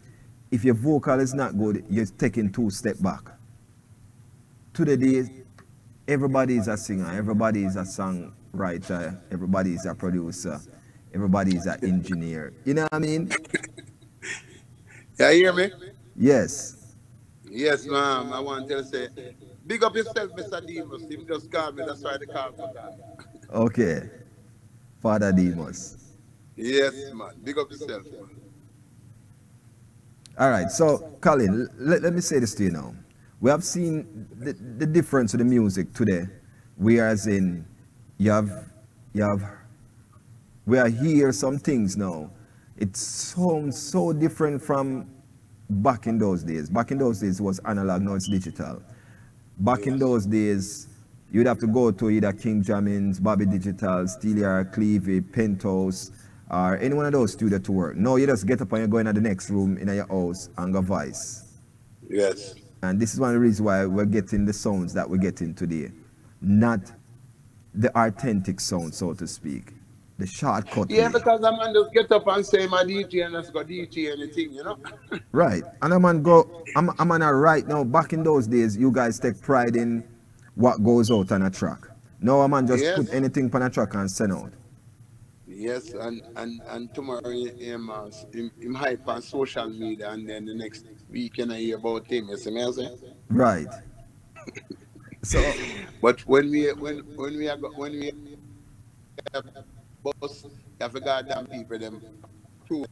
if your vocal is not good, you're taking 2 steps back. Today, everybody is a singer, everybody is a songwriter, everybody is a producer, everybody is an engineer. You know what I mean? Yeah, you hear me? Yes. Yes, ma'am. I want to say, big up yourself, Mr. Demus. Him just called me, that's why they call for that. Okay. Father Demos. Yes, man. Big up yourself, man. All right, so Colin, let me say this to you now. We have seen the difference of the music today. Whereas in you have we are hear some things now. It sounds so different from back in those days. Back in those days it was analog, now it's digital. Back in Yes. those days, you'd have to go to either King Jammins, Bobby Digital, Steelia, Clevie, Penthouse, or any one of those studios to work. No, you just get up and you go into the next room in your house and go voice. Yes. And this is one of the reasons why we're getting the sounds that we're getting today. Not the authentic sound, so to speak. The shortcut Yeah, way. because a man just get up and say my DJ and let's go DJ anything, you know? Right. And I'm on a right now. Back in those days, you guys take pride in what goes out on a track. Now a man just put Yes. anything on a track and send out. Yes, and tomorrow him hype on social media, and then the next week you hear about him. You see me I say? Right. So But when we have boss, you have to goddamn people them true.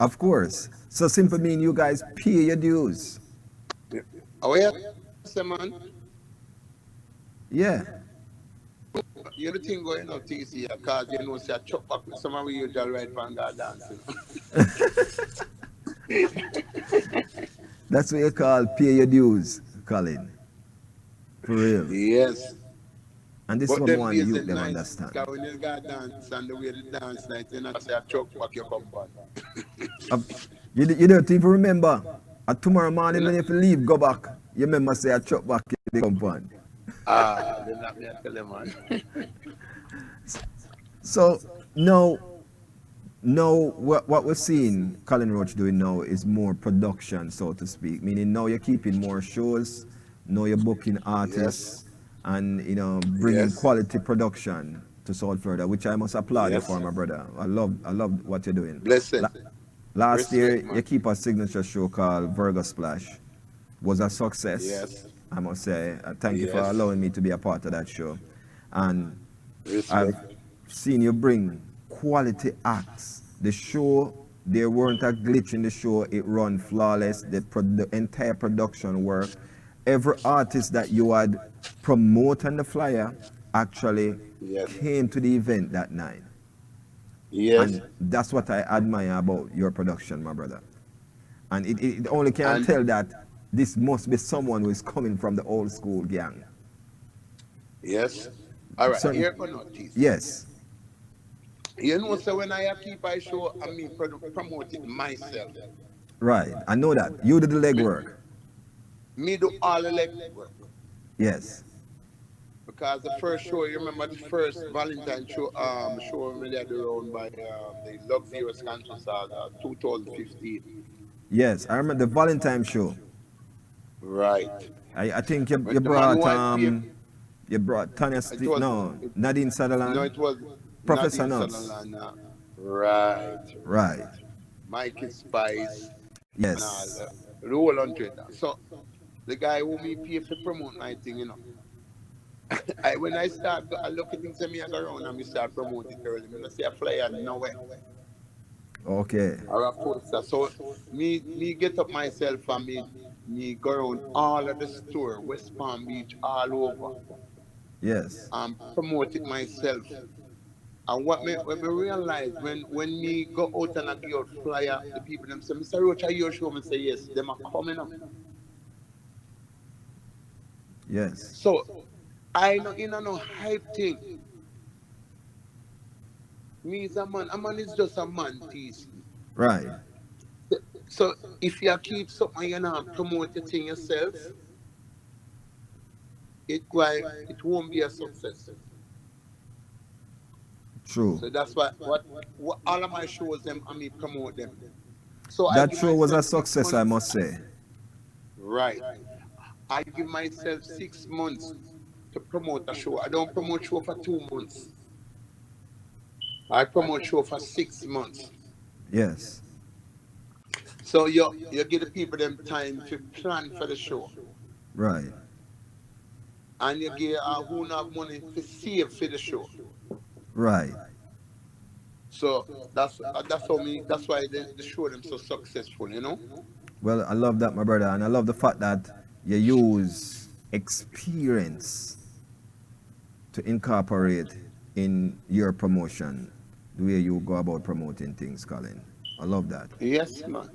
of course. So simply mean you guys pay your dues. Oh yeah, say man, Yeah. you the thing going on TC because you know say I chop back with some of we usual right from God dancing. That's what you call pay your dues, Colin. For real. Yes. And this is But what I them want the days youth are them nice. understand. Because when you got dance and the way the dance night, you know, say I chop back your compound. You don't even remember. Tomorrow morning You when know? you have to leave, go back. You remember say I chop back in the compound. Then let me tell you, man. So now what we're seeing Colin Roach doing now is more production, so to speak. Meaning now you're keeping more shows, now you're booking Yes. artists, and bringing Yes. quality production to South Florida, which I must applaud you for, Yes. my brother. I love what you're doing. Blessing. La- Last year Respect, you man. keep a signature show called Virgo Splash. Was a success. Yes. I must say. Thank you for Yes. allowing me to be a part of that show. And I've Respect. seen you bring quality acts. The show, there weren't a glitch in the show. It run flawless. The entire production work. Every artist that you had promote on the flyer actually Yes. came to the event that night. Yes. And that's what I admire about your production, my brother. And it only can And tell that this must be someone who is coming from the old school gang. yes. All right. Certain, Here go notice. yes, You know, so when I keep I show, I mean, promote it myself. right. I know that. You did the Me, legwork. me do all the leg work. Yes. Because the first show, you remember the first Valentine show we had around by the Luxurious Conscious Saga 2015. Yes. I remember the Valentine show. Right. I think When you the man brought who I pay, Tanya it was Nadine no, Sutherland, it was Professor Nadine Nuts. Sutherland. Right. Right. Mikey Spice and all Yes. that. The whole hundred. So the guy who me pay for promote my thing, you know. When I start, I look at things and me I go around and me start promoting early. I see a flyer nowhere Okay. or a poster. So me get up myself and me go around all of the store, West Palm Beach, all over, Yes. and promote it myself. And when me realize when me go out and I give out flyer, the people them say, Mr. Roach, are you show? Me say yes, them are coming up. Yes. So I know in a no hype thing. Me is a man is just a man, TC. Right. So if you keep something you know promote the thing yourself, it won't be a success. True. So that's what all of my shows them and me promote them. So I That give show was a myself six success, I months. must say. Right. I give myself 6 months to promote a show. I don't promote show for 2 months. I promote show for 6 months. Yes. So you give the people them time to plan for the show. Right. And you give who have money to save for the show. Right. So that's why the show them so successful, you know. Well, I love that, my brother, and I love the fact that you use experience to incorporate in your promotion, the way you go about promoting things, Colin. I love that. Yes, man.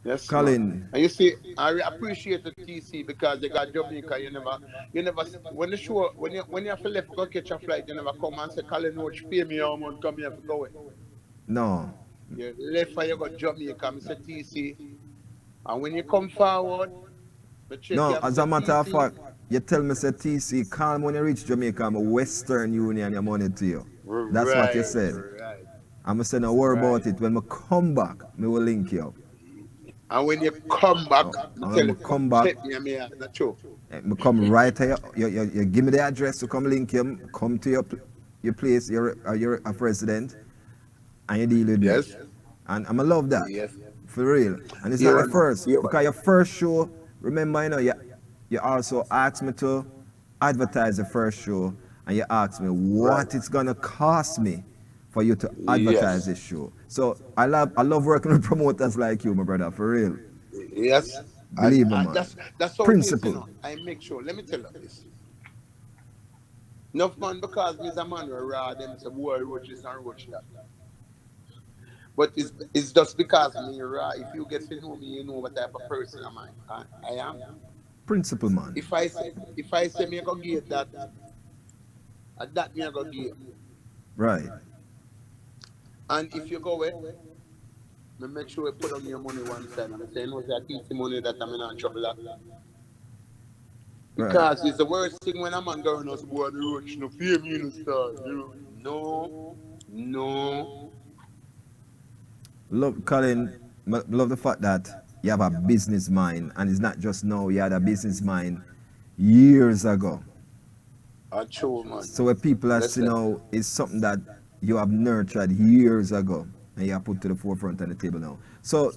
Yes, man. Colin, And you see, appreciate the TC because they got Jamaica. You never, when the show, when you have to left go catch a flight, you never come and say, Colin Roach, pay me how much, come here for go away. no, You left for you go Jamaica, I say TC. And when you come forward, the check you no, have as say, a matter of TC. fact, you tell me, say, TC, call me when you reach Jamaica, I'm a Western Union your money to you. That's what you said. Right. I'm going to say, no worry about it. When I come back, me will link you up. And when you come back, And I when tell I you, come back, check me, that's true. I come right here. You give me the address to come link you. Come to your place, you're a resident, and you deal with me. Yes. And I'm love that. Yes. For real. And it's Yeah, not the man. first. Yeah, man. Because your first show, remember, you also asked me to advertise the first show, and you asked me what it's gonna cost me for you to advertise Yes. this show. So I love working with promoters like you, my brother, for real. Yes. Believe me, And man. that's how Principle. it is, you know. I make sure. Let me tell you this. Enough man because me's a man who raw them say boy roach this and roach that. But it's just because me raw. If you get to know me, you know what type of person I am. Principle, man. If I say me go get that, that me go get. Right. And if you go away, me make sure you put on your money one side. I'm saying no, that is the money that I'm in trouble at. Right. Because it's the worst thing when a man going us boy the roach, no fear me in the stars. No. Love, Colin, love the fact that you have a business mind, and it's not just now, you had a business mind years ago. I true, man. So what people are seeing now is something that you have nurtured years ago, and you have put to the forefront on the table now. So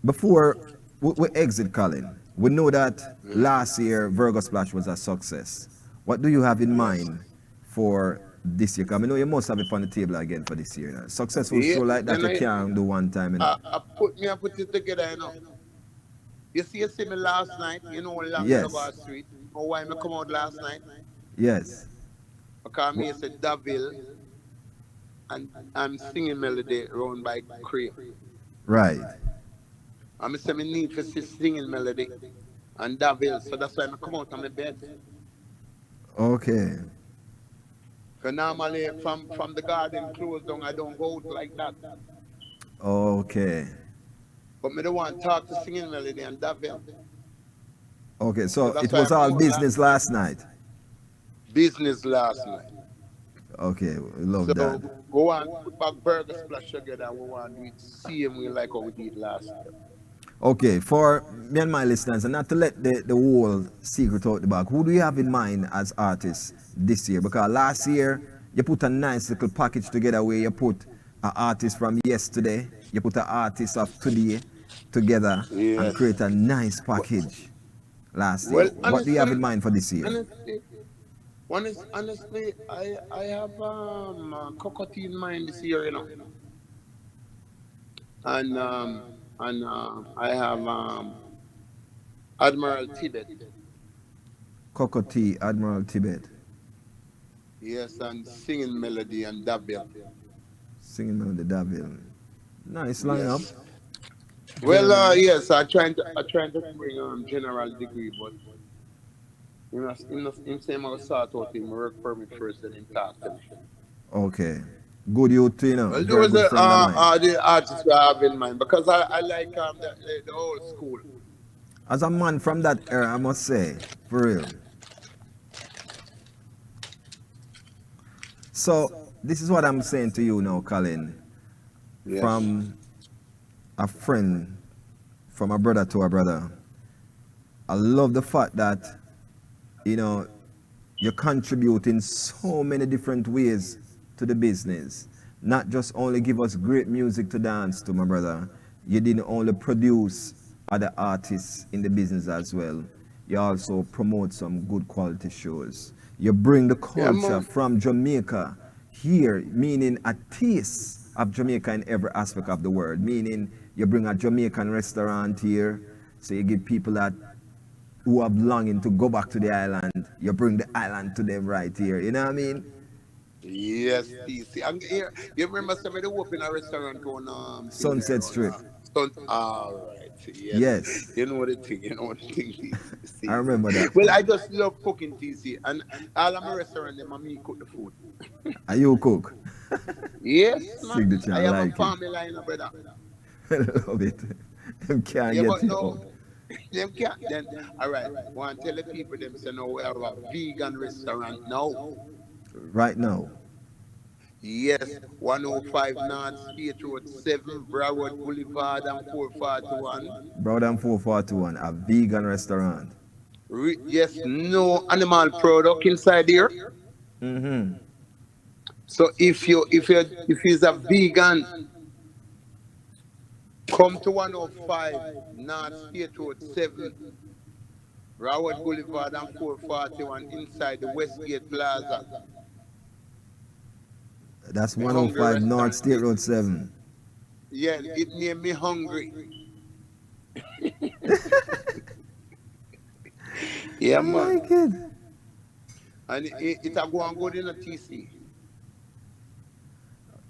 before we exit, Colin, we know that last year Virgo Splash was a success. What do you have in mind for this year? Because I know you must have it on the table again for this year. Successful Yeah, show like that and you can't do one time. You know? I put it together, you know. You see me last night, you know, along Yes. the street. You know why me come out last night? Yes. Because me said Davil and I'm singing melody around by Crave. Right. And I say me need for singing melody and Davil. So that's why I come out of my bed. Okay. Because normally from the garden closed down, I don't go out like that. Okay. But me don't want to talk to singing melody and Davil. Okay. So that's it why was I'm all out business last night. Business last night. Okay. We love So that. go on, put back Burger Splash together and we want to do it same way like how we did last year. Okay, for me and my listeners, and not to let the whole secret out the back, who do you have in mind as artists this year? Because last year, you put a nice little package together where you put an artist from yesterday, you put an artist of today together and Yes. create a nice package last Well, year. What do you have in mind for this year? Honestly, I have Cocotte in mind this year, you know. And I have Admiral Tibet. Cocotte, Admiral Tibet, Yes, and singing melody and Davil. singing on the Devil. Nice lineup. Yes. Well, yes, I trying to bring general degree, but him say I start out him work permit first, then him talk to me. Okay. Good youth, you know. Well, Very those good friend of mine. are the artists I have in mind because I like the old school. As a man from that era, I must say, for real. So, this is what I'm saying to you now, Colin. Yes. From a friend, from a brother to a brother. I love the fact that, you contribute in so many different ways to the business. Not just only give us great music to dance to, my brother. You didn't only produce other artists in the business as well. You also promote some good quality shows. You bring the culture man. from Jamaica here, meaning a taste of Jamaica in every aspect of the world, meaning you bring a Jamaican restaurant here, so you give people that who are longing to go back to the island, you bring the island to them right here, you know what I mean? Yes, TC. And here, you remember somebody open a restaurant on thing there Sunset on Strip. all right. Yes. Yes, You know the thing, TC. I remember that. Well, I just love cooking, TC. And all of my restaurant them and me cook the food. Are you cook? Yes, man. Signature, I I have a like it. family line, brother. Love it. Them can't Yeah, get but it no, out. them can't. Then, all right. Want to tell the people them say no, we have a vegan restaurant now. Right now. Yes, 105 North State Road 7, Broward Boulevard and 441. Brother and 441, a vegan restaurant. Yes, no animal product inside here. Mm-hmm. So if he's a vegan, come to 105 North State Road 7, Broward Boulevard and 441 inside the Westgate Plaza. That's Me hungry 105 North restaurant. State Road 7. Yeah, it named me hungry. Yeah, I man. like it. And it a go and good in a TC.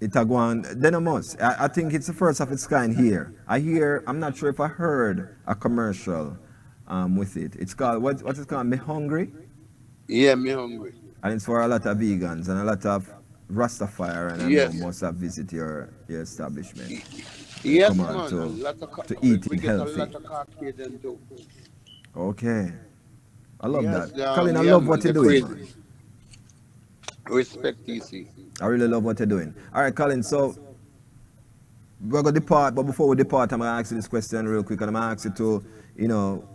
It a go on. Then I must. I think it's the first of its kind here. I'm not sure if I heard a commercial with it. It's called, what is it called? Me Hungry? Yeah, me hungry. And it's for a lot of vegans and a lot of Rastafari and I Yes. know must have visit your establishment. Yes, Come on, man. to- A lot of to eat we get healthy. a lot of Caucasian too. Okay. I love Yes, that. Colin, I love what you're they're doing, crazy. man. Respect TC. I really love what you're doing. All right, Colin, so we're going to depart, but before we depart, I'm going to ask you this question real quick, and I'm going to ask you to,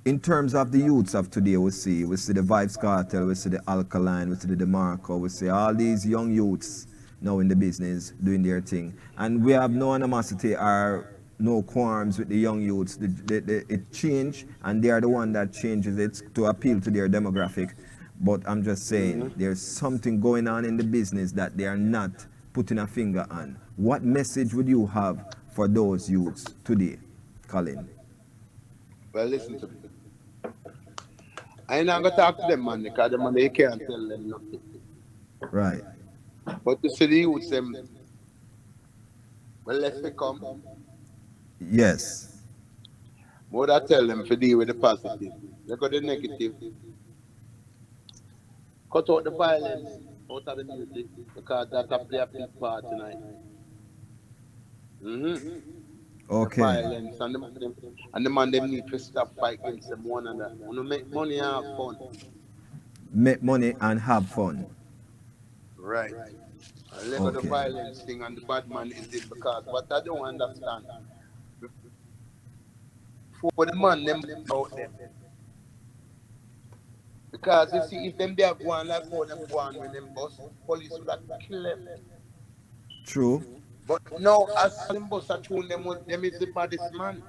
in terms of the youths of today, we see the Vibes Cartel, we see the Alkaline, we see the DeMarco, we see all these young youths now in the business doing their thing. And we have no animosity or no qualms with the young youths. It changed, and they are the one that changes it to appeal to their demographic. But I'm just saying, there's something going on in the business that they are not putting a finger on. What message would you have for those youths today, Colin? Well, listen to me. I ain't not gonna talk to them, man, because the man they can't tell them nothing. Right. But to see the youths, them, well, let's come. Yes. What I tell them to deal with the positive. Look at the negative. Cut out the violence out of the music because that play a big part tonight. Okay. Violence and the man them need to stop fight against them one another. Want to make money and have fun. Make money and have fun. Right. And look at the Okay. violence thing and the bad man is it because what I don't understand. For the man them out there. Because you see, if them they have one like how them go on with them bus, police would have killed them. True. But now, as them bus are tune them is the baddest man.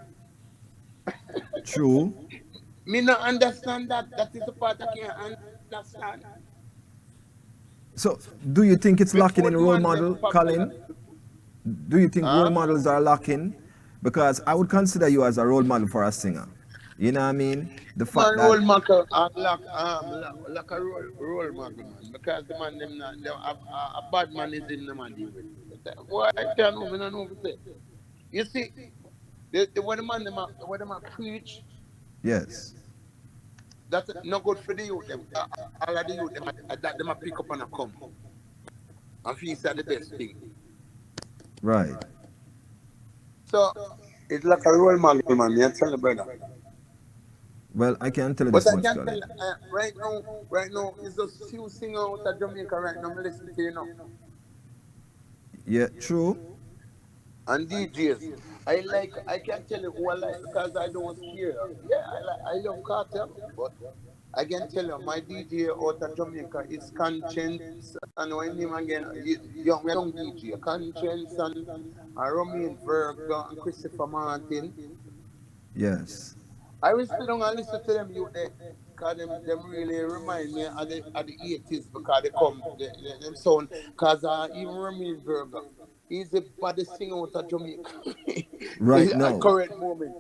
True. Me not understand that. That is the part I can't understand. So, do you think it's lacking in Before role the man model, them popular. Colin? Do you think role models are lacking? Because I would consider you as a role model for a singer. You know what I mean? The fact Man, role that model like a role model, man. Because the man them not, a bad man is in the man deal with. Why I can't know, I don't know what to say. You see, when the man them when them preach, yes, that's not good for the youth. Them. All of the youth, them a pick up and a come. And feel that's the best thing. right. So, it's like a role model, man. You tell the brother. Well, I can't tell you But this I much, can Colin. tell right now, it's just few singers out of Jamaica right now. I'm listening to you now. Yeah, true. And DJs, I can't tell you who I like because I don't care. Yeah, I love Cartel, but I can tell you my DJ out of Jamaica is Conscience, and when him again, young DJ, Conscience and Romain Virgo and Christopher Martin. Yes. I will sit down and listen to them you there. because them really remind me of the 80s because they come, them sound, because even Ramin Burger, he's the baddest singer out of Jamaica Right at now. current moment.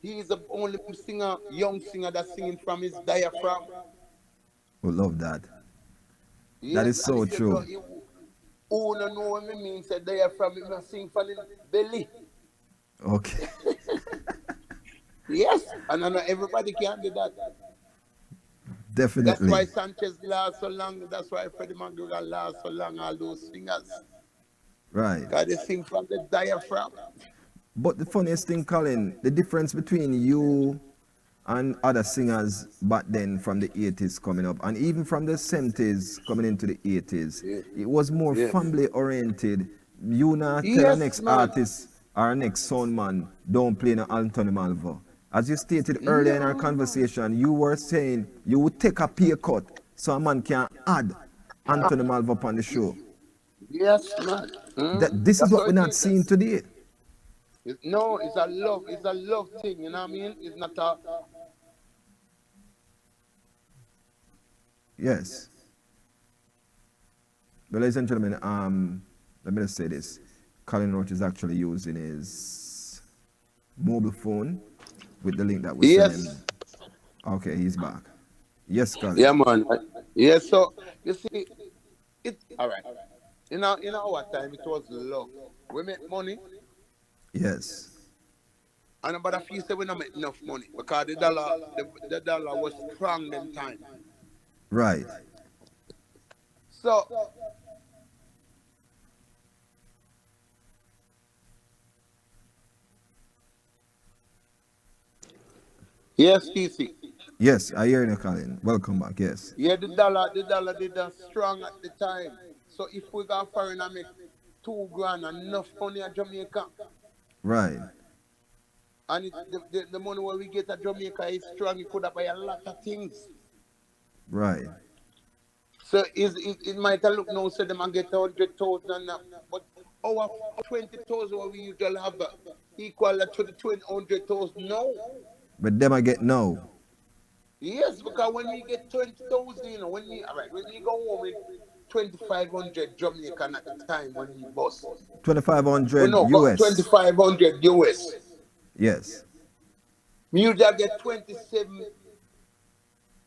He is the only singer, young singer that's singing from his diaphragm. We love that. That Yes, is and so if you go, true. who don't know what I mean, say diaphragm, he must sing from his belly. Okay. Yes, and I know everybody can do that. That's Definitely. why Sanchez lasts so long. That's why Freddie McGregor lasts so long. All those singers, Right. because they sing from the diaphragm. But the funniest thing, Colin, the difference between you and other singers back then from the 80s coming up, and even from the 70s coming into the 80s, Yeah. it was more Yes. family oriented. You not tell a Yes, next man. artist or next sound man, don't play no Anthony Malvo. As you stated earlier in our No. conversation, you were saying you would take a pay cut so a man can add Anthony Malvo upon the show. Yes, man. This is That's what how we're it not is. seeing today. No, it's a love thing. You know what I mean? It's not a. Yes. But ladies and gentlemen, let me just say this. Colin Roach is actually using his mobile phone with the link that we sent him. Yes. Okay, he's back. Yes, Yeah, Colin. man. Yes. So you see, it all right. In our time, it was love. We make money, Yes. and about a few say we don't make enough money because the dollar was strong them time. Right. So yes, TC. Yes, I hear you, Colin. Welcome back. Yes. Yeah, the dollar did strong at the time. So if we got foreign and make 2 grand, enough money at Jamaica, Right. and the money where we get at Jamaica is strong, it could have buy a lot of things. Right. So it might have look now, so them and get 100,000, but our 20,000 what we usually have equal to the 100,000 now. But them I get no. Yes, because when we get 20,000, when we go home with 2,500 Jamaican at the time when we bust. Well, 2500 no, US. 2,500 US. Yes. We usually get 27.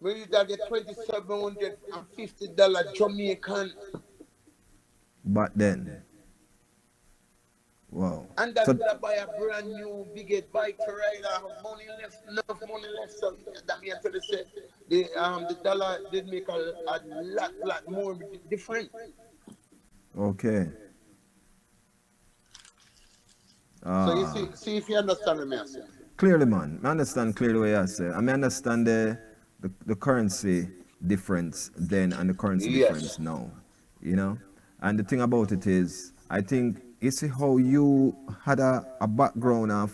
We usually get $2,750 Jamaican, But then. Wow. and that So could have buy a brand new big bike to ride. Money left, enough money left. So that means to say the dollar did make a lot more different. okay. So you see if you understand what I say. Clearly, man. I understand clearly what you say. I mean, I understand the currency difference then and the currency Yes. difference now. You know? And the thing about it is, I think, you see how you had a background of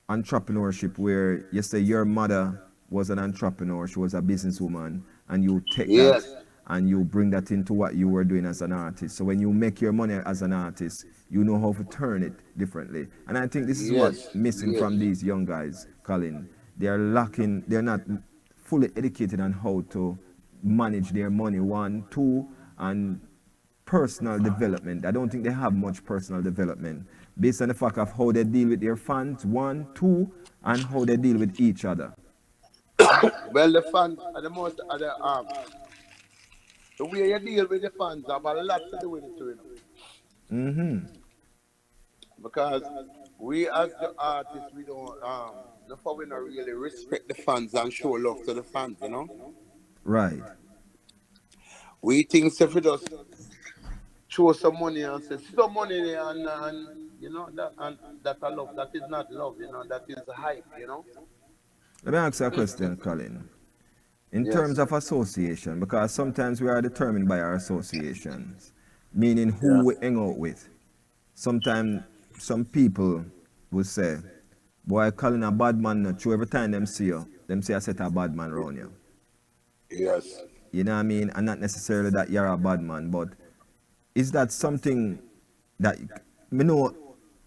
entrepreneurship where you say your mother was an entrepreneur, she was a businesswoman, and you take Yes. that and you bring that into what you were doing as an artist. So when you make your money as an artist, you know how to turn it differently. And I think this is Yes. what's missing Yes. from these young guys, Colin. They are lacking, they're not fully educated on how to manage their money, one, two, and personal development. I don't think they have much personal development based on the fact of how they deal with their fans, one, two, and how they deal with each other. Well, the fans are the most the way you deal with the fans have a lot to do with it too, you know. Because we as the artists, we don't therefore we don't really respect the fans and show love to the fans, you know. Right. We think if we just show some money and say some money there and you know that I love, that is not love, you know, that is hype, you know. Let me ask you a question, Colin. In terms Yes. of association, because sometimes we are determined by our associations, meaning who Yeah. we hang out with. Sometimes some people will say, boy, Colin a bad man, not true. Every time them see you, them say I set a bad man around you. Yes. You know what I mean? And not necessarily that you're a bad man, but is that something that, you know,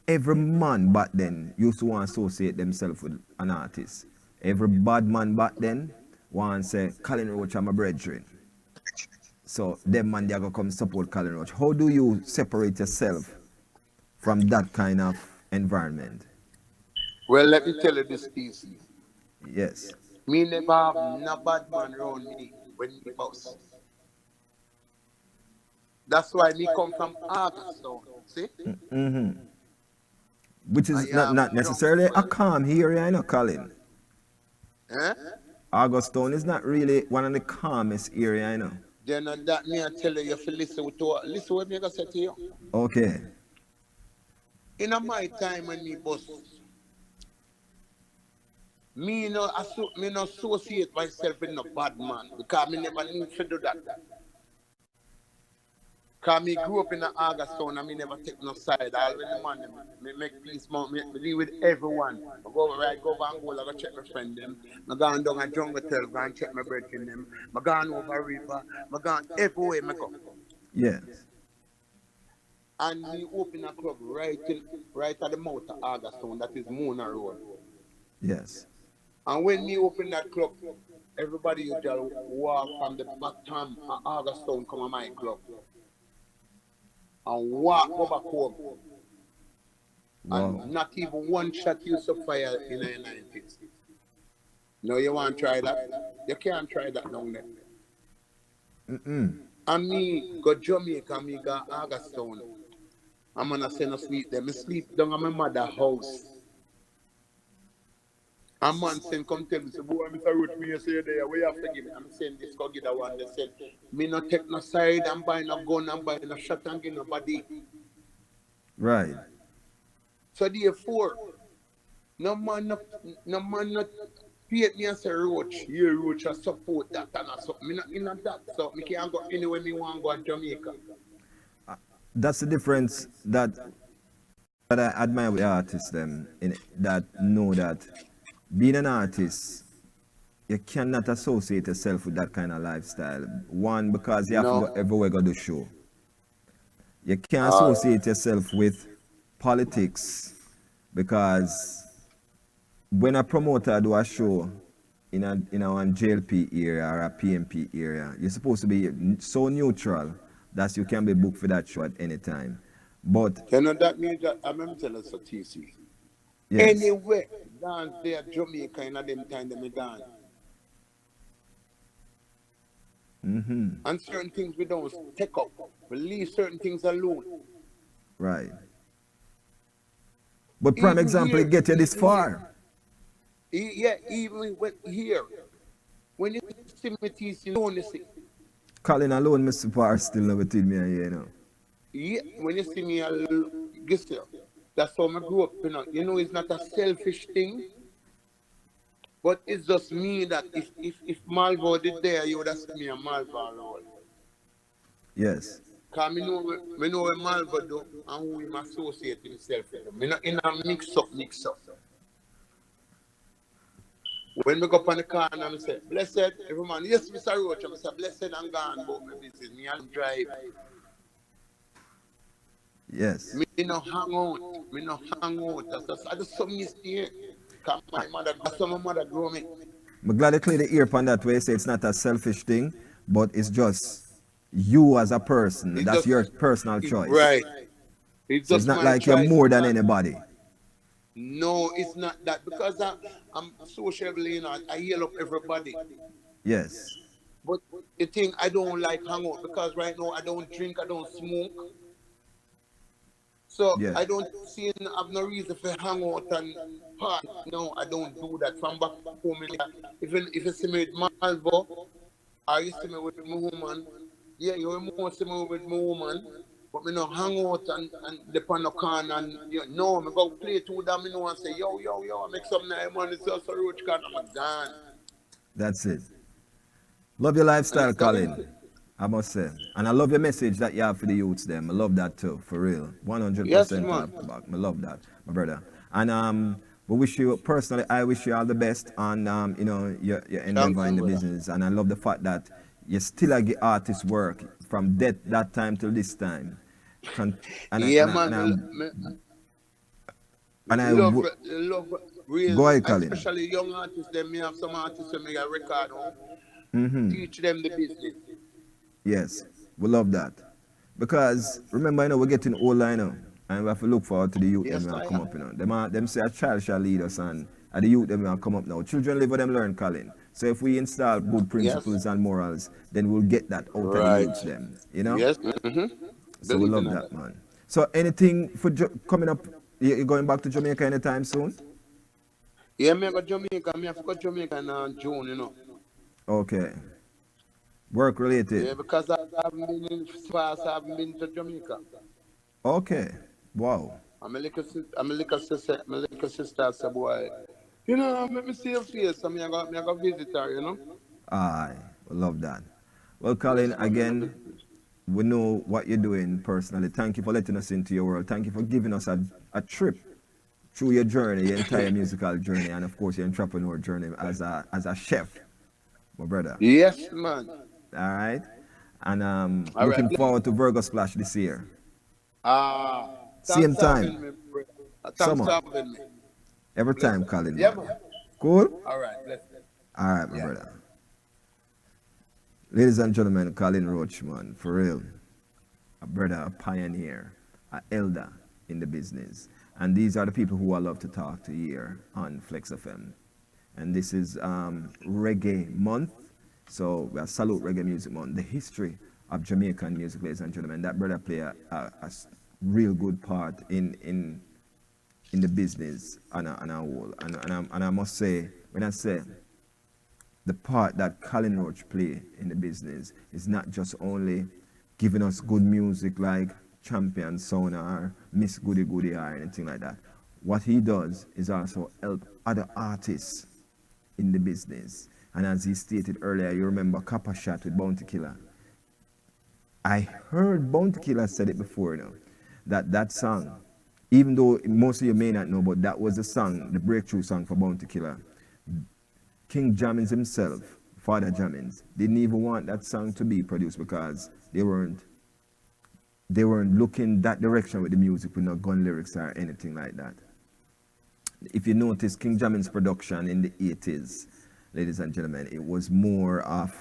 every man back then used to want to associate themselves with an artist. Every bad man back then one say, Colin Roach, I'm a brethren. So them man, they are going to come support Colin Roach. How do you separate yourself from that kind of environment? Well, let me tell you this, TC. Yes. Me never have no bad man around me when me boss. That's why me come from Arkansas. See? Which is not necessarily a calm area, you know, Colin. Eh? Augustown is not really one of the calmest area, you know. Then that me I tell you, you have to listen what me gonna say to you. Okay. In my time when me boss, me no associate myself with no bad man because me never need to do that. Because me grew up in the Augustown and me never take no side. I always man me make peace, me deal with everyone. I go over Angola, I go check my friend them. I go down a jungle hotel, go and check my brethren them. I go over river, I go everywhere me go. Yes. And me open a club right at the mouth of Augustown, that is Mona Road. Yes. And when me open that club, everybody used to walk from the bottom of Augustown come to my club. And walk go back home. Wow. And not even one shot used to fire in the 90s. No, you want to try that? You can't try that down there. And me go Jamaica, me go Augustown. I'm gonna send a sleep there. Me sleep down at my mother's house. A man saying, come tell me, say, boy, Mr. Roach, me you say there, where you have to give me? I'm saying this, go get that one. They said, me not take no side, I'm buying a gun, I'm buying a shot and give nobody. Right. So therefore, no man not paint me and say, Roach, you Roach, I support that and I support. Me not in that, so me can't go anywhere me want to go to Jamaica. That's the difference that I admire with artists them that know that being an artist, you cannot associate yourself with that kind of lifestyle. One, because you have to go everywhere go do show. You can't associate yourself with politics because when a promoter do a show in a JLP area or a PMP area, you're supposed to be so neutral that you can be booked for that show at any time. But you know that means that I remember telling us TC. yes. Anywhere dance there, Jamaica in them time they dance. And certain things we don't take up. We leave certain things alone. Right. But prime Even example, here, it get you this far. Yeah, even when here, when you see me TC, you only see. Colin alone, Mr. Parr still never between me and you, you know. Yeah, when you see me, guess you. That's how I grew up, you know. You know, it's not a selfish thing, but it's just me that if Malvo did there, you would have seen me a Malvo role. Yes. Because me know what Malvo do and who him associate himself with. Me not in a mix up. When we go up on the car and I say, blessed, every man, yes, Mr. Roach, I say, blessed and gone about my business. Me and drive. Yes. Me no hang out. That's just something you stay. Because my mother grew me. I'm glad you clear the ear upon that way. Say it's not a selfish thing, but it's just you as a person. It's That's just, your personal choice. Right. It's So just it's not my like you're choice, more than man. anybody. No, it's not that. Because I'm socially, you know, I heal up everybody. Yes. But the thing, I don't like hang out because right now I don't drink, I don't smoke. So Yeah. I don't see have no reason for hang out and party. No, I don't do that. From back home, if you see me with Malvo, or you see me with my woman, yeah, you will see me with my woman, but me no hang out and depend on the can and you know, me go play to them, me know and say, yo, I make some nice money, it's just a roach can, I'm gone. That's it. Love your lifestyle, And that Colin. I must say. And I love your message that you have for the youths them. I love that too, for real. 100% Yes, man. top to back. I love that, my brother. And we wish you, personally, I wish you all the best on, you know, your endeavor in the business. And I love the fact that you still a get artist work from that time till this time. I love Real, Go ahead, Colin. especially young artists, them me have some artists who make a record on. Mm-hmm. Teach them the business. Yes, we love that. Because remember, we're getting older, and we have to look forward to the youth them Yes, will I come am. up, Them say a child shall lead us, and the youth them will come up now. Children live what them learn, Colin. So if we install good Yes. principles and morals, then we'll get that out of the Right. youths them, Yes. So we Believe in love that. that, man. So anything for coming up, you going back to Jamaica anytime soon? Yeah, me go Jamaica. Me have to go Jamaica in June, you know. Okay. Work related. Yeah, because I haven't been in fast. I haven't been to Jamaica. Okay. Wow. I'm a little sister. My little sister said, boy, let me see your face. Me I go visit her, you know. I love that. Well, Colin, Yes, man. Me I go again, visit. we know what you're doing personally. Thank you for letting us into your world. Thank you for giving us a trip through your journey, your entire musical journey, and of course your entrepreneur journey as a chef, my brother. Yes, man. All right, and All right. looking forward to Virgo Splash this year. Ah, Same thanks for time, having me, brother. Thanks summer, for having me. every Bless time, up. Colin, Yeah, man. man. Cool. All right. Bless up. All right, my Yeah. brother. Ladies and gentlemen, Colin Roach, man, for real. A brother, a pioneer, an elder in the business. And these are the people who I love to talk to here on Flexx FM. And this is Reggae Month. So we salute Reggae Music Month, the history of Jamaican music, ladies and gentlemen. That brother play a real good part in the business and a whole. And I must say, when I say the part that Colin Roach play in the business is not just only giving us good music like Champion Sound or Miss Goody Goody or anything like that. What he does is also help other artists in the business. And as he stated earlier, you remember Copper Shot with Bounty Killer. I heard Bounty Killer said it before, that song, even though most of you may not know, but that was the song, the breakthrough song for Bounty Killer. King Jammins himself, Father Jammins, didn't even want that song to be produced because they weren't looking that direction with the music, with no gun lyrics or anything like that. If you notice King Jammins' production in the 80s, ladies and gentlemen, it was more of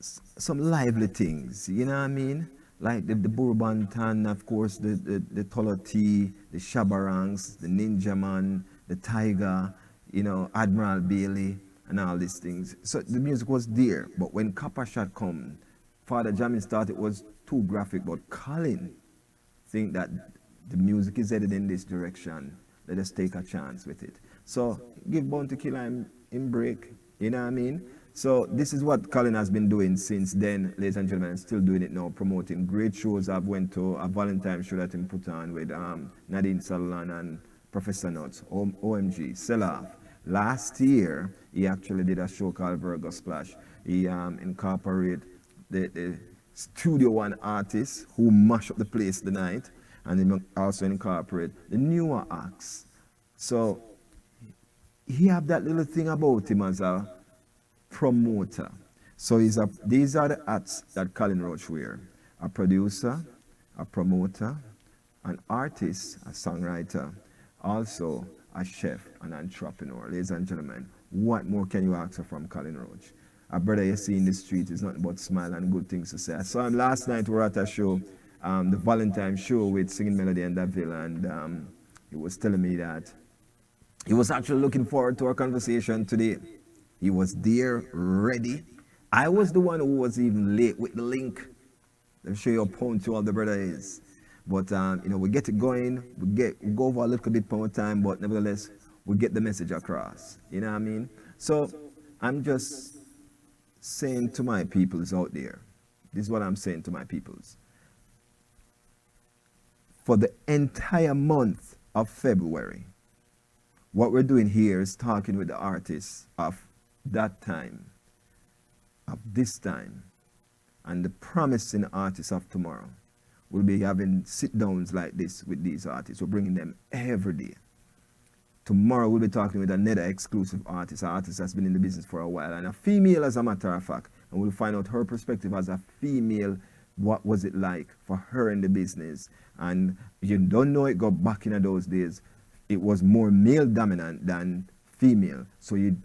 some lively things, you know what I mean? Like the Burbantan, of course, the Toloti, the Shabarangs, the Ninja Man, the Tiger, Admiral Bailey, and all these things. So the music was there, but when Copper Shot come, Father Jammins thought it was too graphic, but Colin think that the music is headed in this direction. Let us take a chance with it. So give Bounty Killer him break, you know what I mean? So this is what Colin has been doing since then, ladies and gentlemen, still doing it now, promoting great shows. I've went to a Valentine show that he put on with Nadine Sutherland and Professor Nuts, OMG, Sell Off. Last year, he actually did a show called Virgo Splash. He incorporated the Studio One artists who mash up the place tonight, and he also incorporate the newer acts. So he have that little thing about him as a promoter. So these are the hats that Colin Roach wear. A producer, a promoter, an artist, a songwriter, also a chef, an entrepreneur. Ladies and gentlemen, what more can you ask from Colin Roach? A brother you see in the street is nothing but smile and good things to say. I saw him last night. We were at a show, the Valentine show with Singing Melody and Daville, and he was telling me that he was actually looking forward to our conversation today. He was there, ready. I was the one who was even late with the link. Let me show you how punctual the brother is. But we get it going. We go over a little bit more time, but nevertheless, we get the message across. You know what I mean? So I'm just saying to my peoples out there, this is what I'm saying to my peoples. For the entire month of February, what we're doing here is talking with the artists of that time, of this time, and the promising artists of tomorrow. We'll be having sit-downs like this with these artists. We're bringing them every day. Tomorrow we'll be talking with another exclusive artist, an artist that's been in the business for a while, and a female as a matter of fact. And we'll find out her perspective as a female. What was it like for her in the business? And if you don't know it, go back in those days. it was more male dominant than female. So you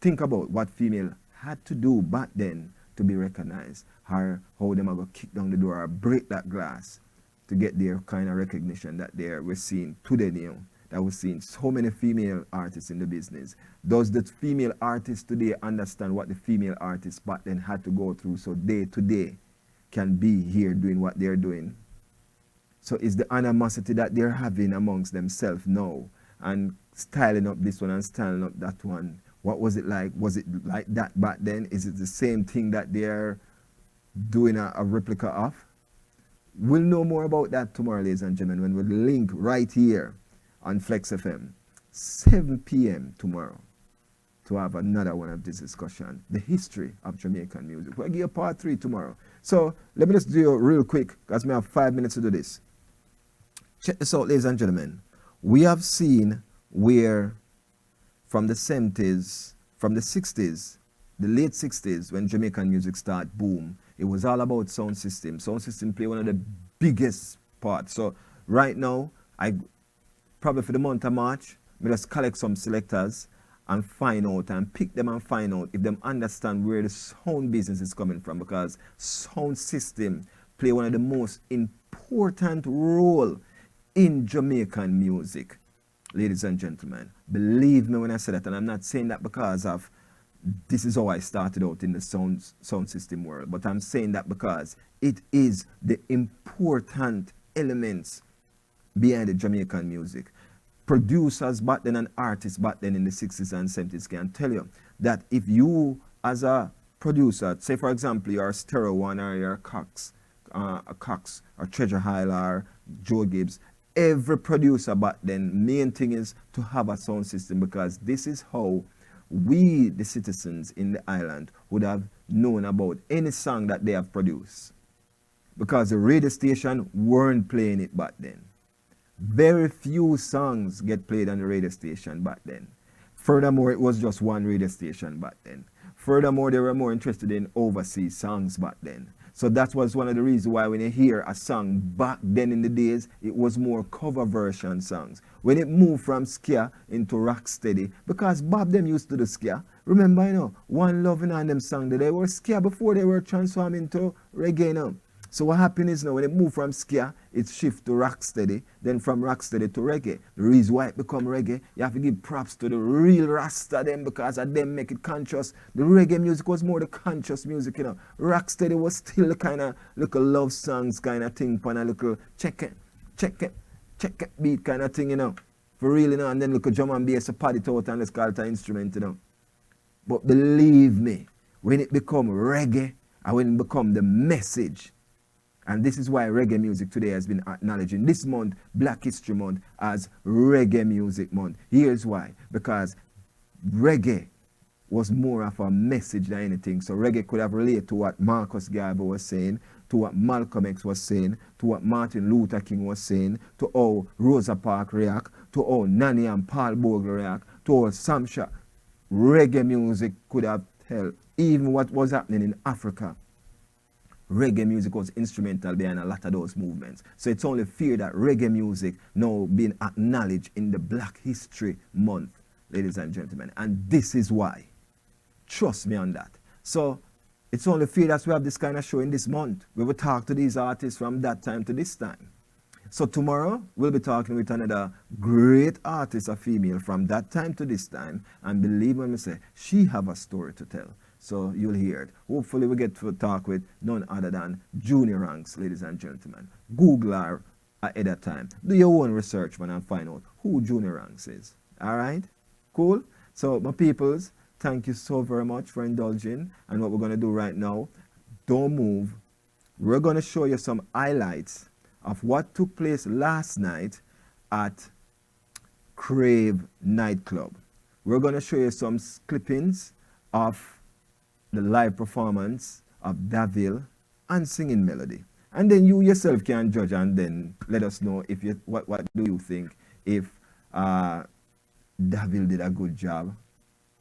think about what female had to do back then to be recognized, or how them are going to kick down the door or break that glass to get their kind of recognition that we're seeing today now. That we're seeing so many female artists in the business. Does the female artists today understand what the female artists back then had to go through so they today can be here doing what they're doing? So it's the animosity that they're having amongst themselves now and styling up this one and styling up that one. What was it like? Was it like that back then? Is it the same thing that they're doing a replica of? We'll know more about that tomorrow, ladies and gentlemen, when we link right here on Flexx FM, 7 p.m. tomorrow, to have another one of this discussion, the history of Jamaican music. We'll give you part 3 tomorrow. So let me just do it real quick, because we have 5 minutes to do this. Check this out, ladies and gentlemen. We have seen where from the 70s, from the 60s, the late 60s, when Jamaican music started boom, it was all about sound system. Sound system play one of the biggest parts. So right now, probably for the month of March, we just collect some selectors and find out and pick them and find out if them understand where the sound business is coming from, because sound system play one of the most important role in Jamaican music. Ladies and gentlemen, believe me when I say that, and I'm not saying that because of this is how I started out in the sound system world, but I'm saying that because it is the important elements behind the Jamaican music. Producers back then and artists back then in the 60s and 70s can tell you that if you as a producer, say for example you're Stereo One or you're Cox or Treasure Isle or Joe Gibbs, every producer back then, main thing is to have a sound system, because this is how we, the citizens in the island, would have known about any song that they have produced, because the radio station weren't playing it back then. Very few songs get played on the radio station back then. Furthermore, it was just one radio station back then. Furthermore, they were more interested in overseas songs back then. So that was one of the reasons why when you hear a song back then in the days, it was more cover version songs. When it moved from ska into rocksteady, because Bob them used to do ska. Remember, you know, One Loving and them song, they were ska before they were transformed into reggae now. So what happened is now when it moved from ska, it shift to rocksteady, then from rocksteady to reggae. The reason why it become reggae, you have to give props to the real Rasta them, because of them make it conscious. The reggae music was more the conscious music, you know. Rocksteady was still the kind of little love songs kind of thing, pan a little check it beat kind of thing, you know. For real, you know, and then little drum and bass, a pad it out and let's call it an instrument, you know. But believe me, when it become reggae, and when it become the message, and this is why reggae music today has been acknowledging this month, Black History Month, as Reggae Music Month. Here's why. Because reggae was more of a message than anything. So reggae could have related to what Marcus Garvey was saying, to what Malcolm X was saying, to what Martin Luther King was saying, to how Rosa Parks react, to how Nanny and Paul Bogle react, to how Sam Shah. Reggae music could have helped. Even what was happening in Africa, reggae music was instrumental behind a lot of those movements. So it's only fair that reggae music now being acknowledged in the Black History Month, ladies and gentlemen. And this is why. Trust me on that. So it's only fair that we have this kind of show in this month. We will talk to these artists from that time to this time. So tomorrow, we'll be talking with another great artist, a female, from that time to this time. And believe me when I say, she have a story to tell. So you'll hear it. Hopefully we get to talk with none other than Junior Ranks, ladies and gentlemen. Google her ahead of time. Do your own research, man, and find out who Junior Ranks is. All right? Cool? So, my peoples, thank you so very much for indulging. And what we're going to do right now, don't move. We're going to show you some highlights of what took place last night at Crave nightclub. We're going to show you some clippings of the live performance of Davil and Singing Melody. And then you yourself can judge and then let us know if you what do you think, if Davil did a good job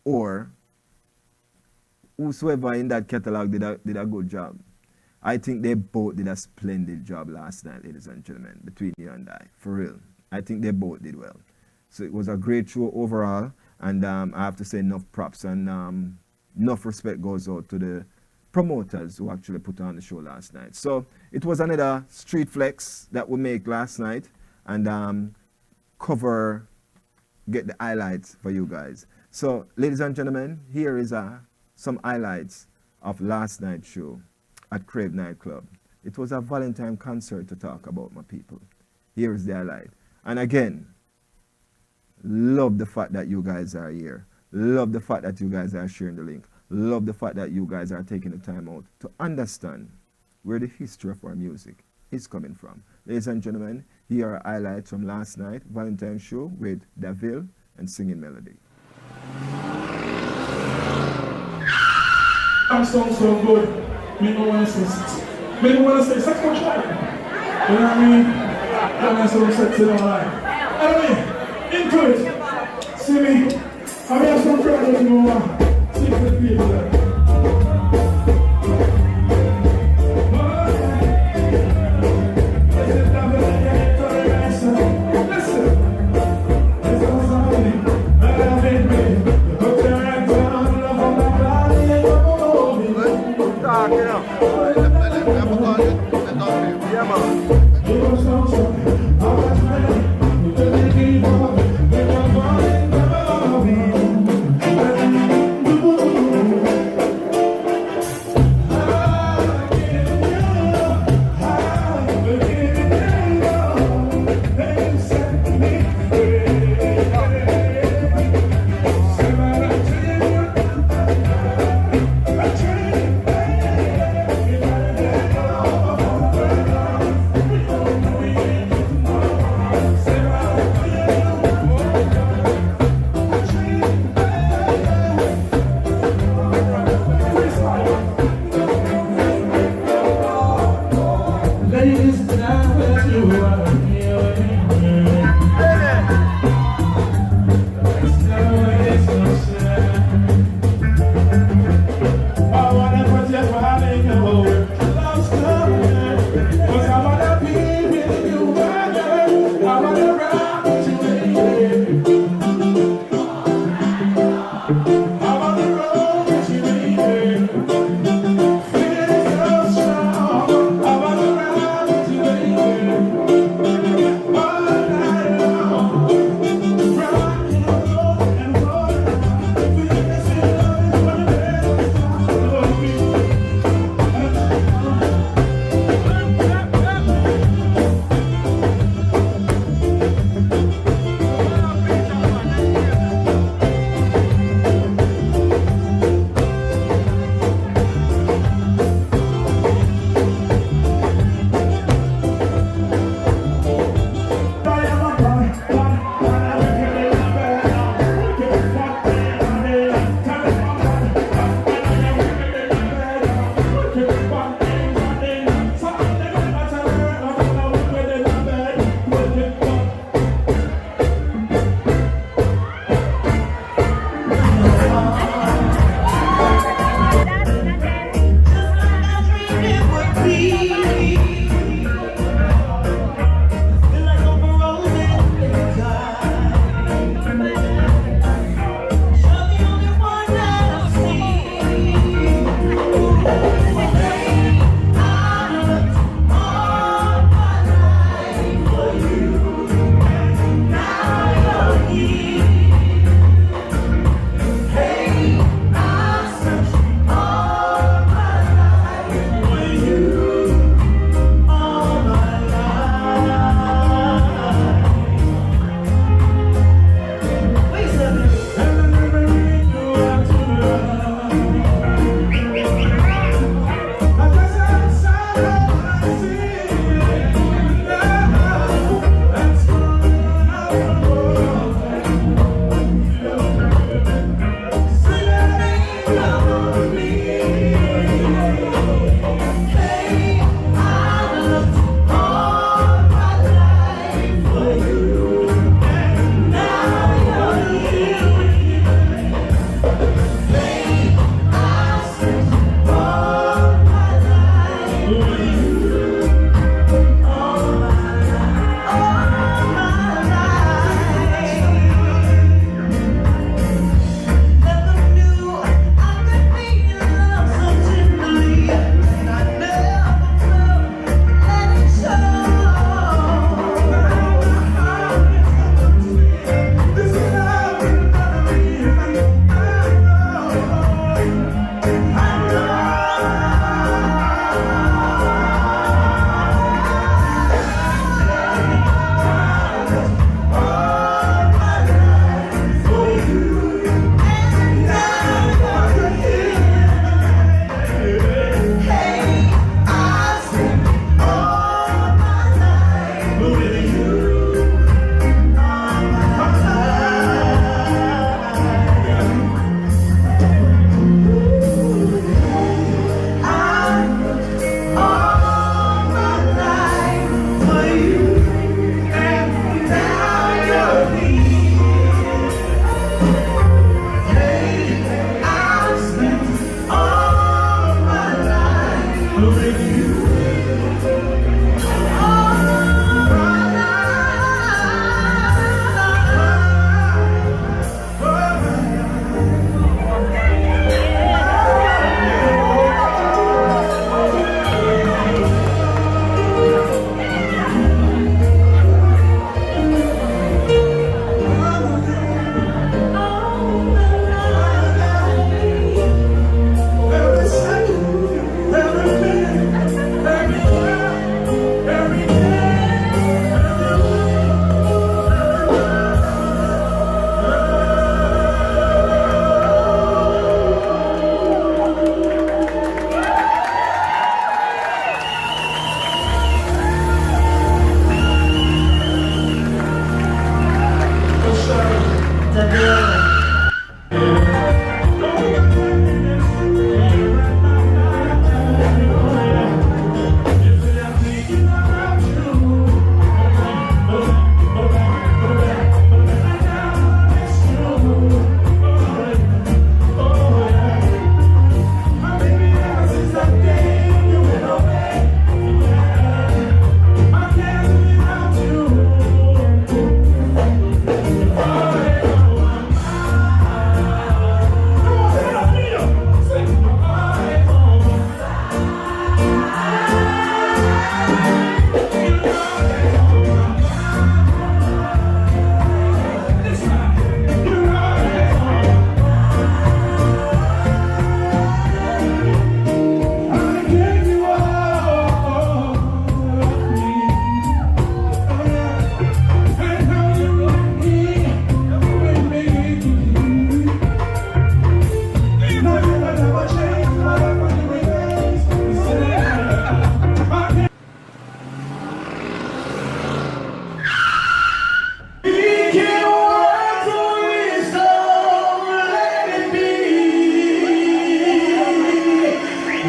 or whosoever in that catalog did a good job. I think they both did a splendid job last night, ladies and gentlemen, between you and I. For real. I think they both did well. So it was a great show overall, and I have to say enough props and enough respect goes out to the promoters who actually put on the show last night. So it was another street flex that we make last night, and get the highlights for you guys. So ladies and gentlemen, here is some highlights of last night's show at Crave Nightclub. It was a Valentine concert to talk about, my people. Here is the highlight. And again, love the fact that you guys are here. Love the fact that you guys are sharing the link. Love the fact that you guys are taking the time out to understand where the history of our music is coming from. Ladies and gentlemen, here are highlights from last night, Valentine's show with Davil and Singing Melody. That sounds so good. Me no want to say sex much like. You know what I mean? That sounds sexy in my life. Anyway, into it. See me? I have some friends that you know. Secret people.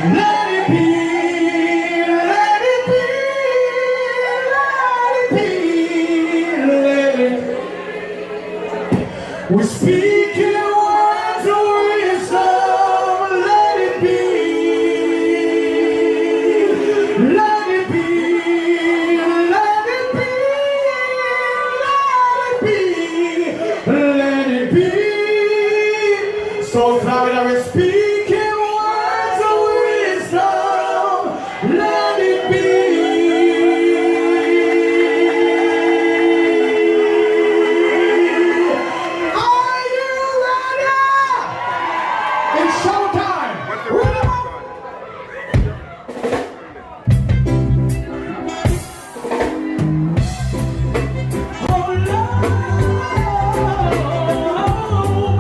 Let it be, let it be, let it be, let it. We're speaking words of wisdom. Let it be, let it be, let it be, let it be. So Florida, we're speaking words of wisdom. Let it be. Are you ready? It's showtime. Rhythm up. Oh, Lord,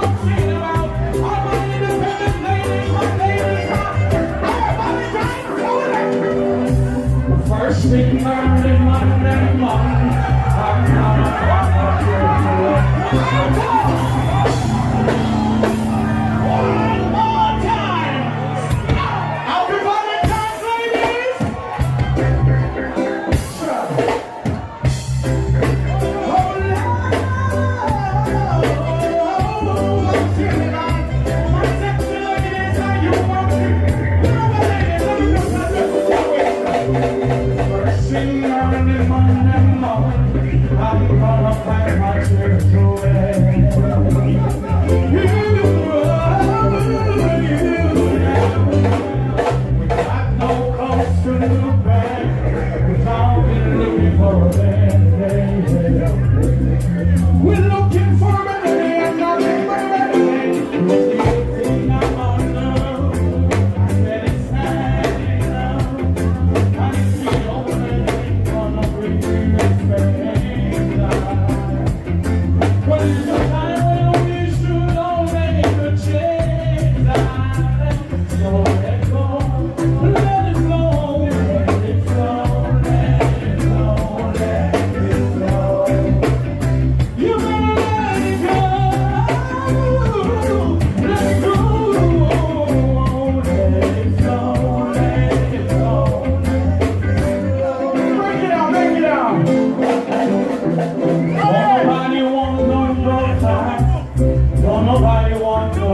I'm singing about all my independent ladies, my ladies, everybody trying to hold it. First thing early Monday morning, I'm not one more time. Happy Valentine's, ladies. We're looking for a day and nothing but a day. Everything I'm on love, I said it's not enough. And it's the only thing gonna bring me respect. But it's a time when we should all make a change. So let go, let it flow, let it flow, let it flow, let it flow. You better let it go, let it go, let it go, let it go. Break it out, break it out. Nobody want no time. Don't nobody want no.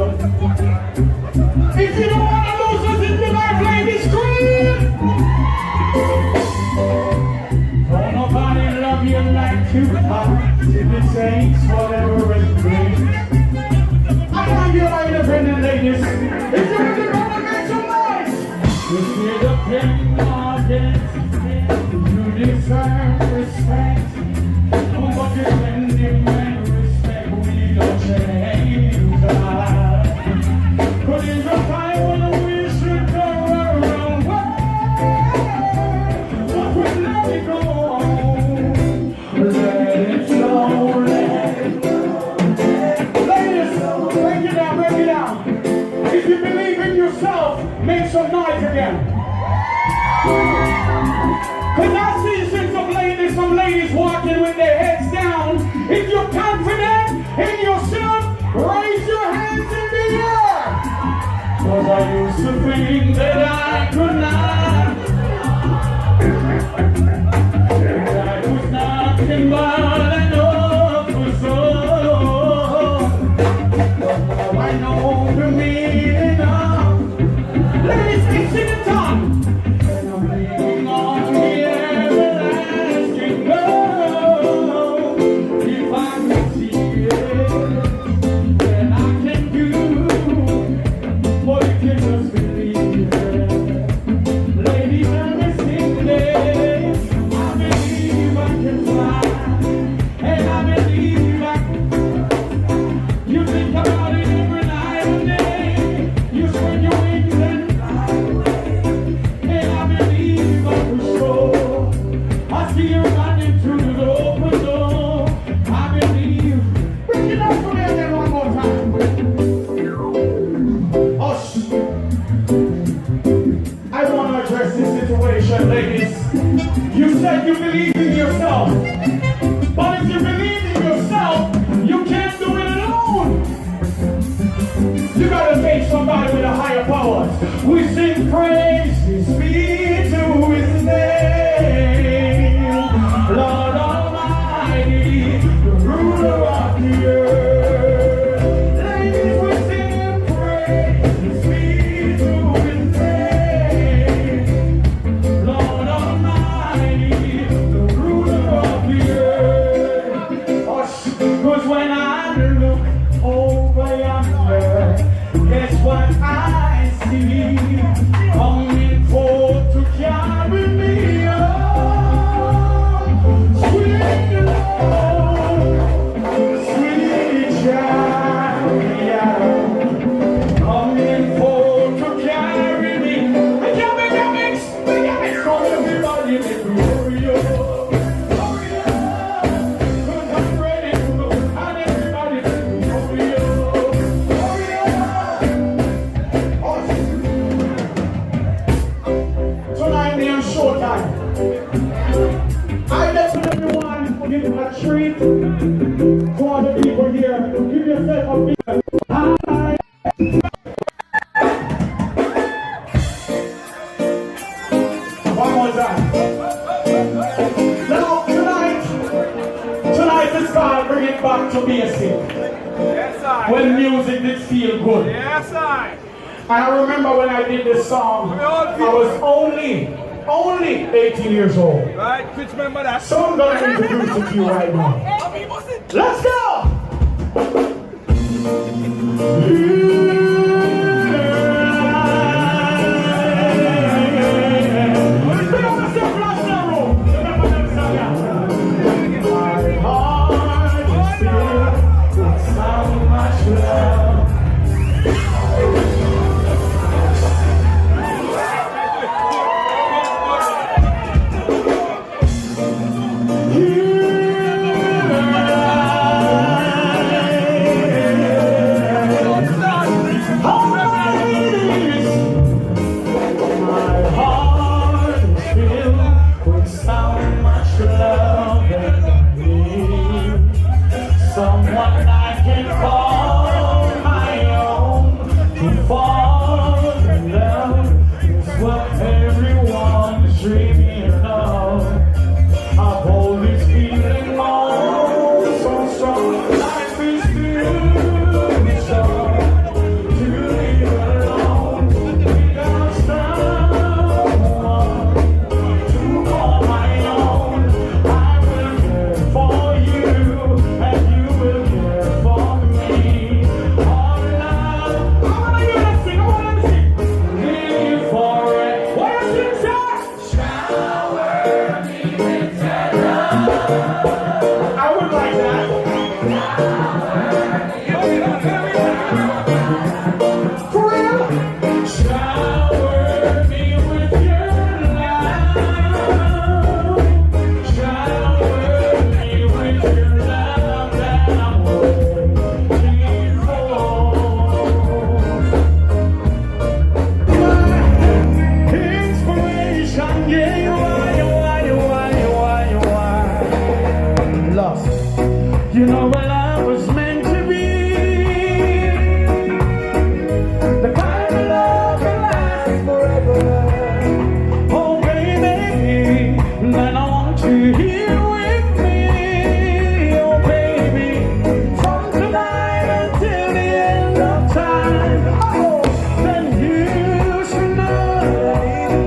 If you don't want to lose us in your life, ladies, scream. Don't nobody love you like you are. If it takes whatever it takes. I want you, my independent ladies. If you're really gonna make some noise, if you're the king audience, you deserve respect. But defending and respect, we don't change that. But in the time when we should go around, but we let it go. Let it flow, let it go. Ladies, break it down, break it down. If you believe in yourself, make some noise again. Cause I see some ladies walking with their heads down. If you're confident in yourself, raise your hands in the air. Cause I used to think that I could not. That I was nothing but an awful soul. But now I know the meaning of. Ladies, keep singing tongue. And I'm leaning on the everlasting love. If I can see it, then I can do. But you can just believe it. Ladies, I'm missing this. I believe I can fly. And I believe I can. You think about it every night and day. You spread your wings and fly away. And I believe I can soar. I see you running through the open door. I believe. Bring it up for me again one more time. Oh, I want to address this situation, ladies. You said you believe in yourself. But if you believe in yourself, you can't do it alone. You gotta take somebody with a higher power. We sing praises be to his name. Lord Almighty, the ruler of the earth. Ladies, we sing praises be to his name. Lord Almighty, the ruler of the earth. Because when I look over yonder, guess what I see? Coming forth to carry me home. Sweet Lord, sweet child, coming forth to carry me. Come everybody, let me hurry up. Hurry up. 'Cause I'm ready to go. And everybody, let me hurry up. Hurry up. Tonight me on showtime. I definitely want to give a treat to all the people here. Give yourself a big high. One more time. Now tonight is called Bring It Back to Basic. Yes, I. When music did feel good. Yes, I. And I remember when I did this song, I was only 18 years old. Right, which remember that? So I'm going to introduce it to you right now. Let's go! Someone I can call my own, to fall in love is what everyone's dreaming of. I hold this feeling on so strong, life is too short to leave alone without someone to call my own. I will care for you and you will care for me. All love, I wanna sing, live for it. What else you say? Shower me with your love. I would like that. For real? Shower me with your love. Shower me with your love that I'm waiting for. Inspiration, yeah, you are. Love. You know what love was meant to be. The kind of love that lasts forever. Oh baby, then I want you here with me. Oh baby, from tonight until the end of time. Oh, then you should know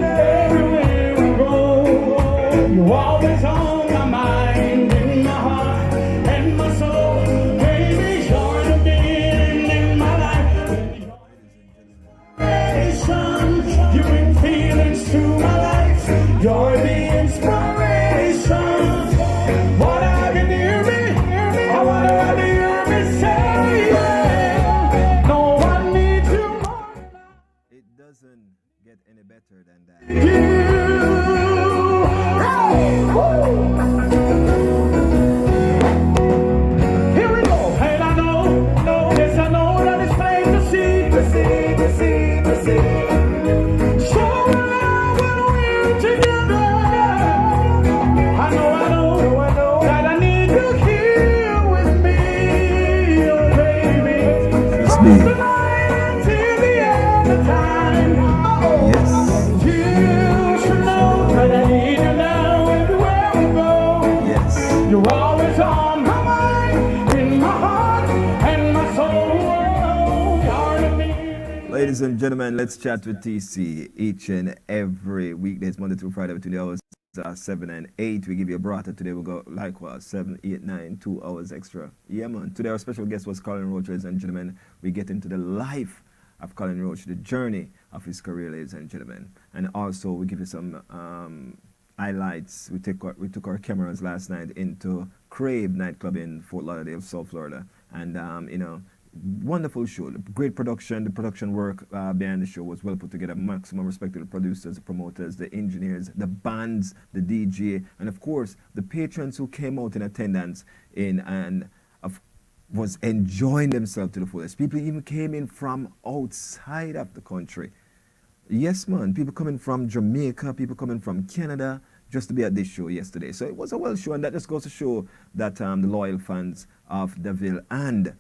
that everywhere we go, you always on my mind, in my heart, and my soul. Baby, you're the being in my life. You bring feelings to my life. You're the inspiration. What I can hear me, I wanna hear me say, yeah. No one needs you more It doesn't get any better than that. than you. Hey, woo. Here we go. And I know, yes I know that it's plain to see. So love when we're together. I know that I need you here with me, oh baby. Let's From be. tonight until the end of time. Oh, Yes. Ladies and gentlemen, let's chat with TC each and every weekdays, Monday through Friday between the hours 7 and 8. We give you a brata. Today we go likewise 7, 8, 9, 2 hours extra. Yeah, man. Today our special guest was COLIN ROACH, ladies and gentlemen. We get into the life of COLIN ROACH, the journey of his career, ladies and gentlemen. And also we give you some highlights. We took our cameras last night into Crave nightclub in Fort Lauderdale, South Florida. And, wonderful show, great production. The production work behind the show was well put together. Maximum respect to the producers, the promoters, the engineers, the bands, the DJ, and of course the patrons who came out in attendance was enjoying themselves to the fullest. People even came in from outside of the country. Yes, man. People coming from Jamaica, people coming from Canada, just to be at this show yesterday. So it was a well show, and that just goes to show that the loyal fans of Deville and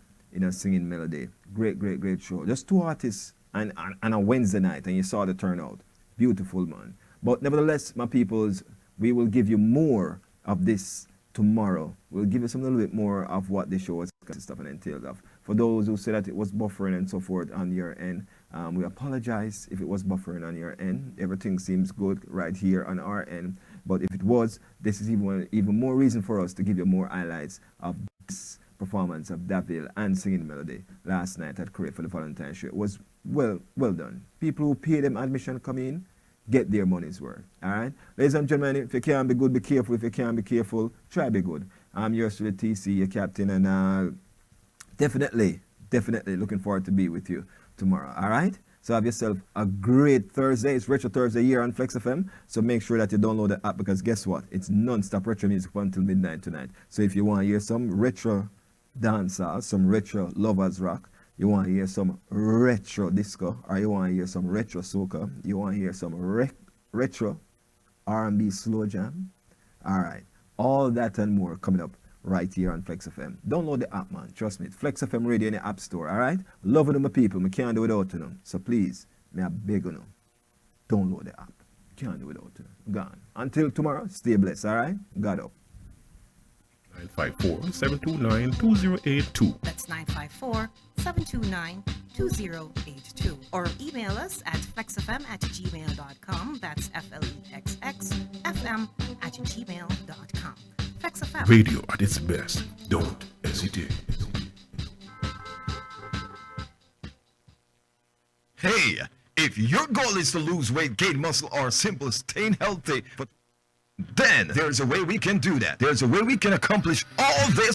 Singing Melody. Great show. Just two artists and a Wednesday night, and you saw the turnout. Beautiful, man. But nevertheless, my peoples, we will give you more of this tomorrow. We'll give you some little bit more of what the show was stuff and entailed of. For those who say that it was buffering and so forth on your end, we apologize if it was buffering on your end. Everything seems good right here on our end. But if it was, this is even more reason for us to give you more highlights of this performance of Daville and Singing Melody last night at Crave for the Valentine's show. It was well done. People who pay them admission come in, get their money's worth. All right? Ladies and gentlemen, if you can't be good, be careful. If you can't be careful, try be good. I'm yours to the TC, your captain, and definitely looking forward to be with you tomorrow. All right? So have yourself a great Thursday. It's Retro Thursday here on Flexx FM. So make sure that you download the app, because guess what? It's non-stop retro music until midnight tonight. So if you want to hear some retro dancehall, some retro lovers rock, you want to hear some retro disco, or you want to hear some retro soca, you want to hear some retro R&B slow jam, all right, all that and more coming up right here on Flexx FM. Download the app, man. Trust me, it's Flexx FM radio in the app store, all right? Loving them, my people. I can't do without them. So please, may I beg you, download the app. Can't do without them. Gone. Until tomorrow, stay blessed, all right? God up. 954-729-2082. That's 954-729-2082. Or email us at flexfm@gmail.com. That's FLEXXFM@gmail.com. Flexx FM. Radio at its best. Don't hesitate. Hey, if your goal is to lose weight, gain muscle, or simply staying healthy, then there's a way we can do that. There's a way we can accomplish all this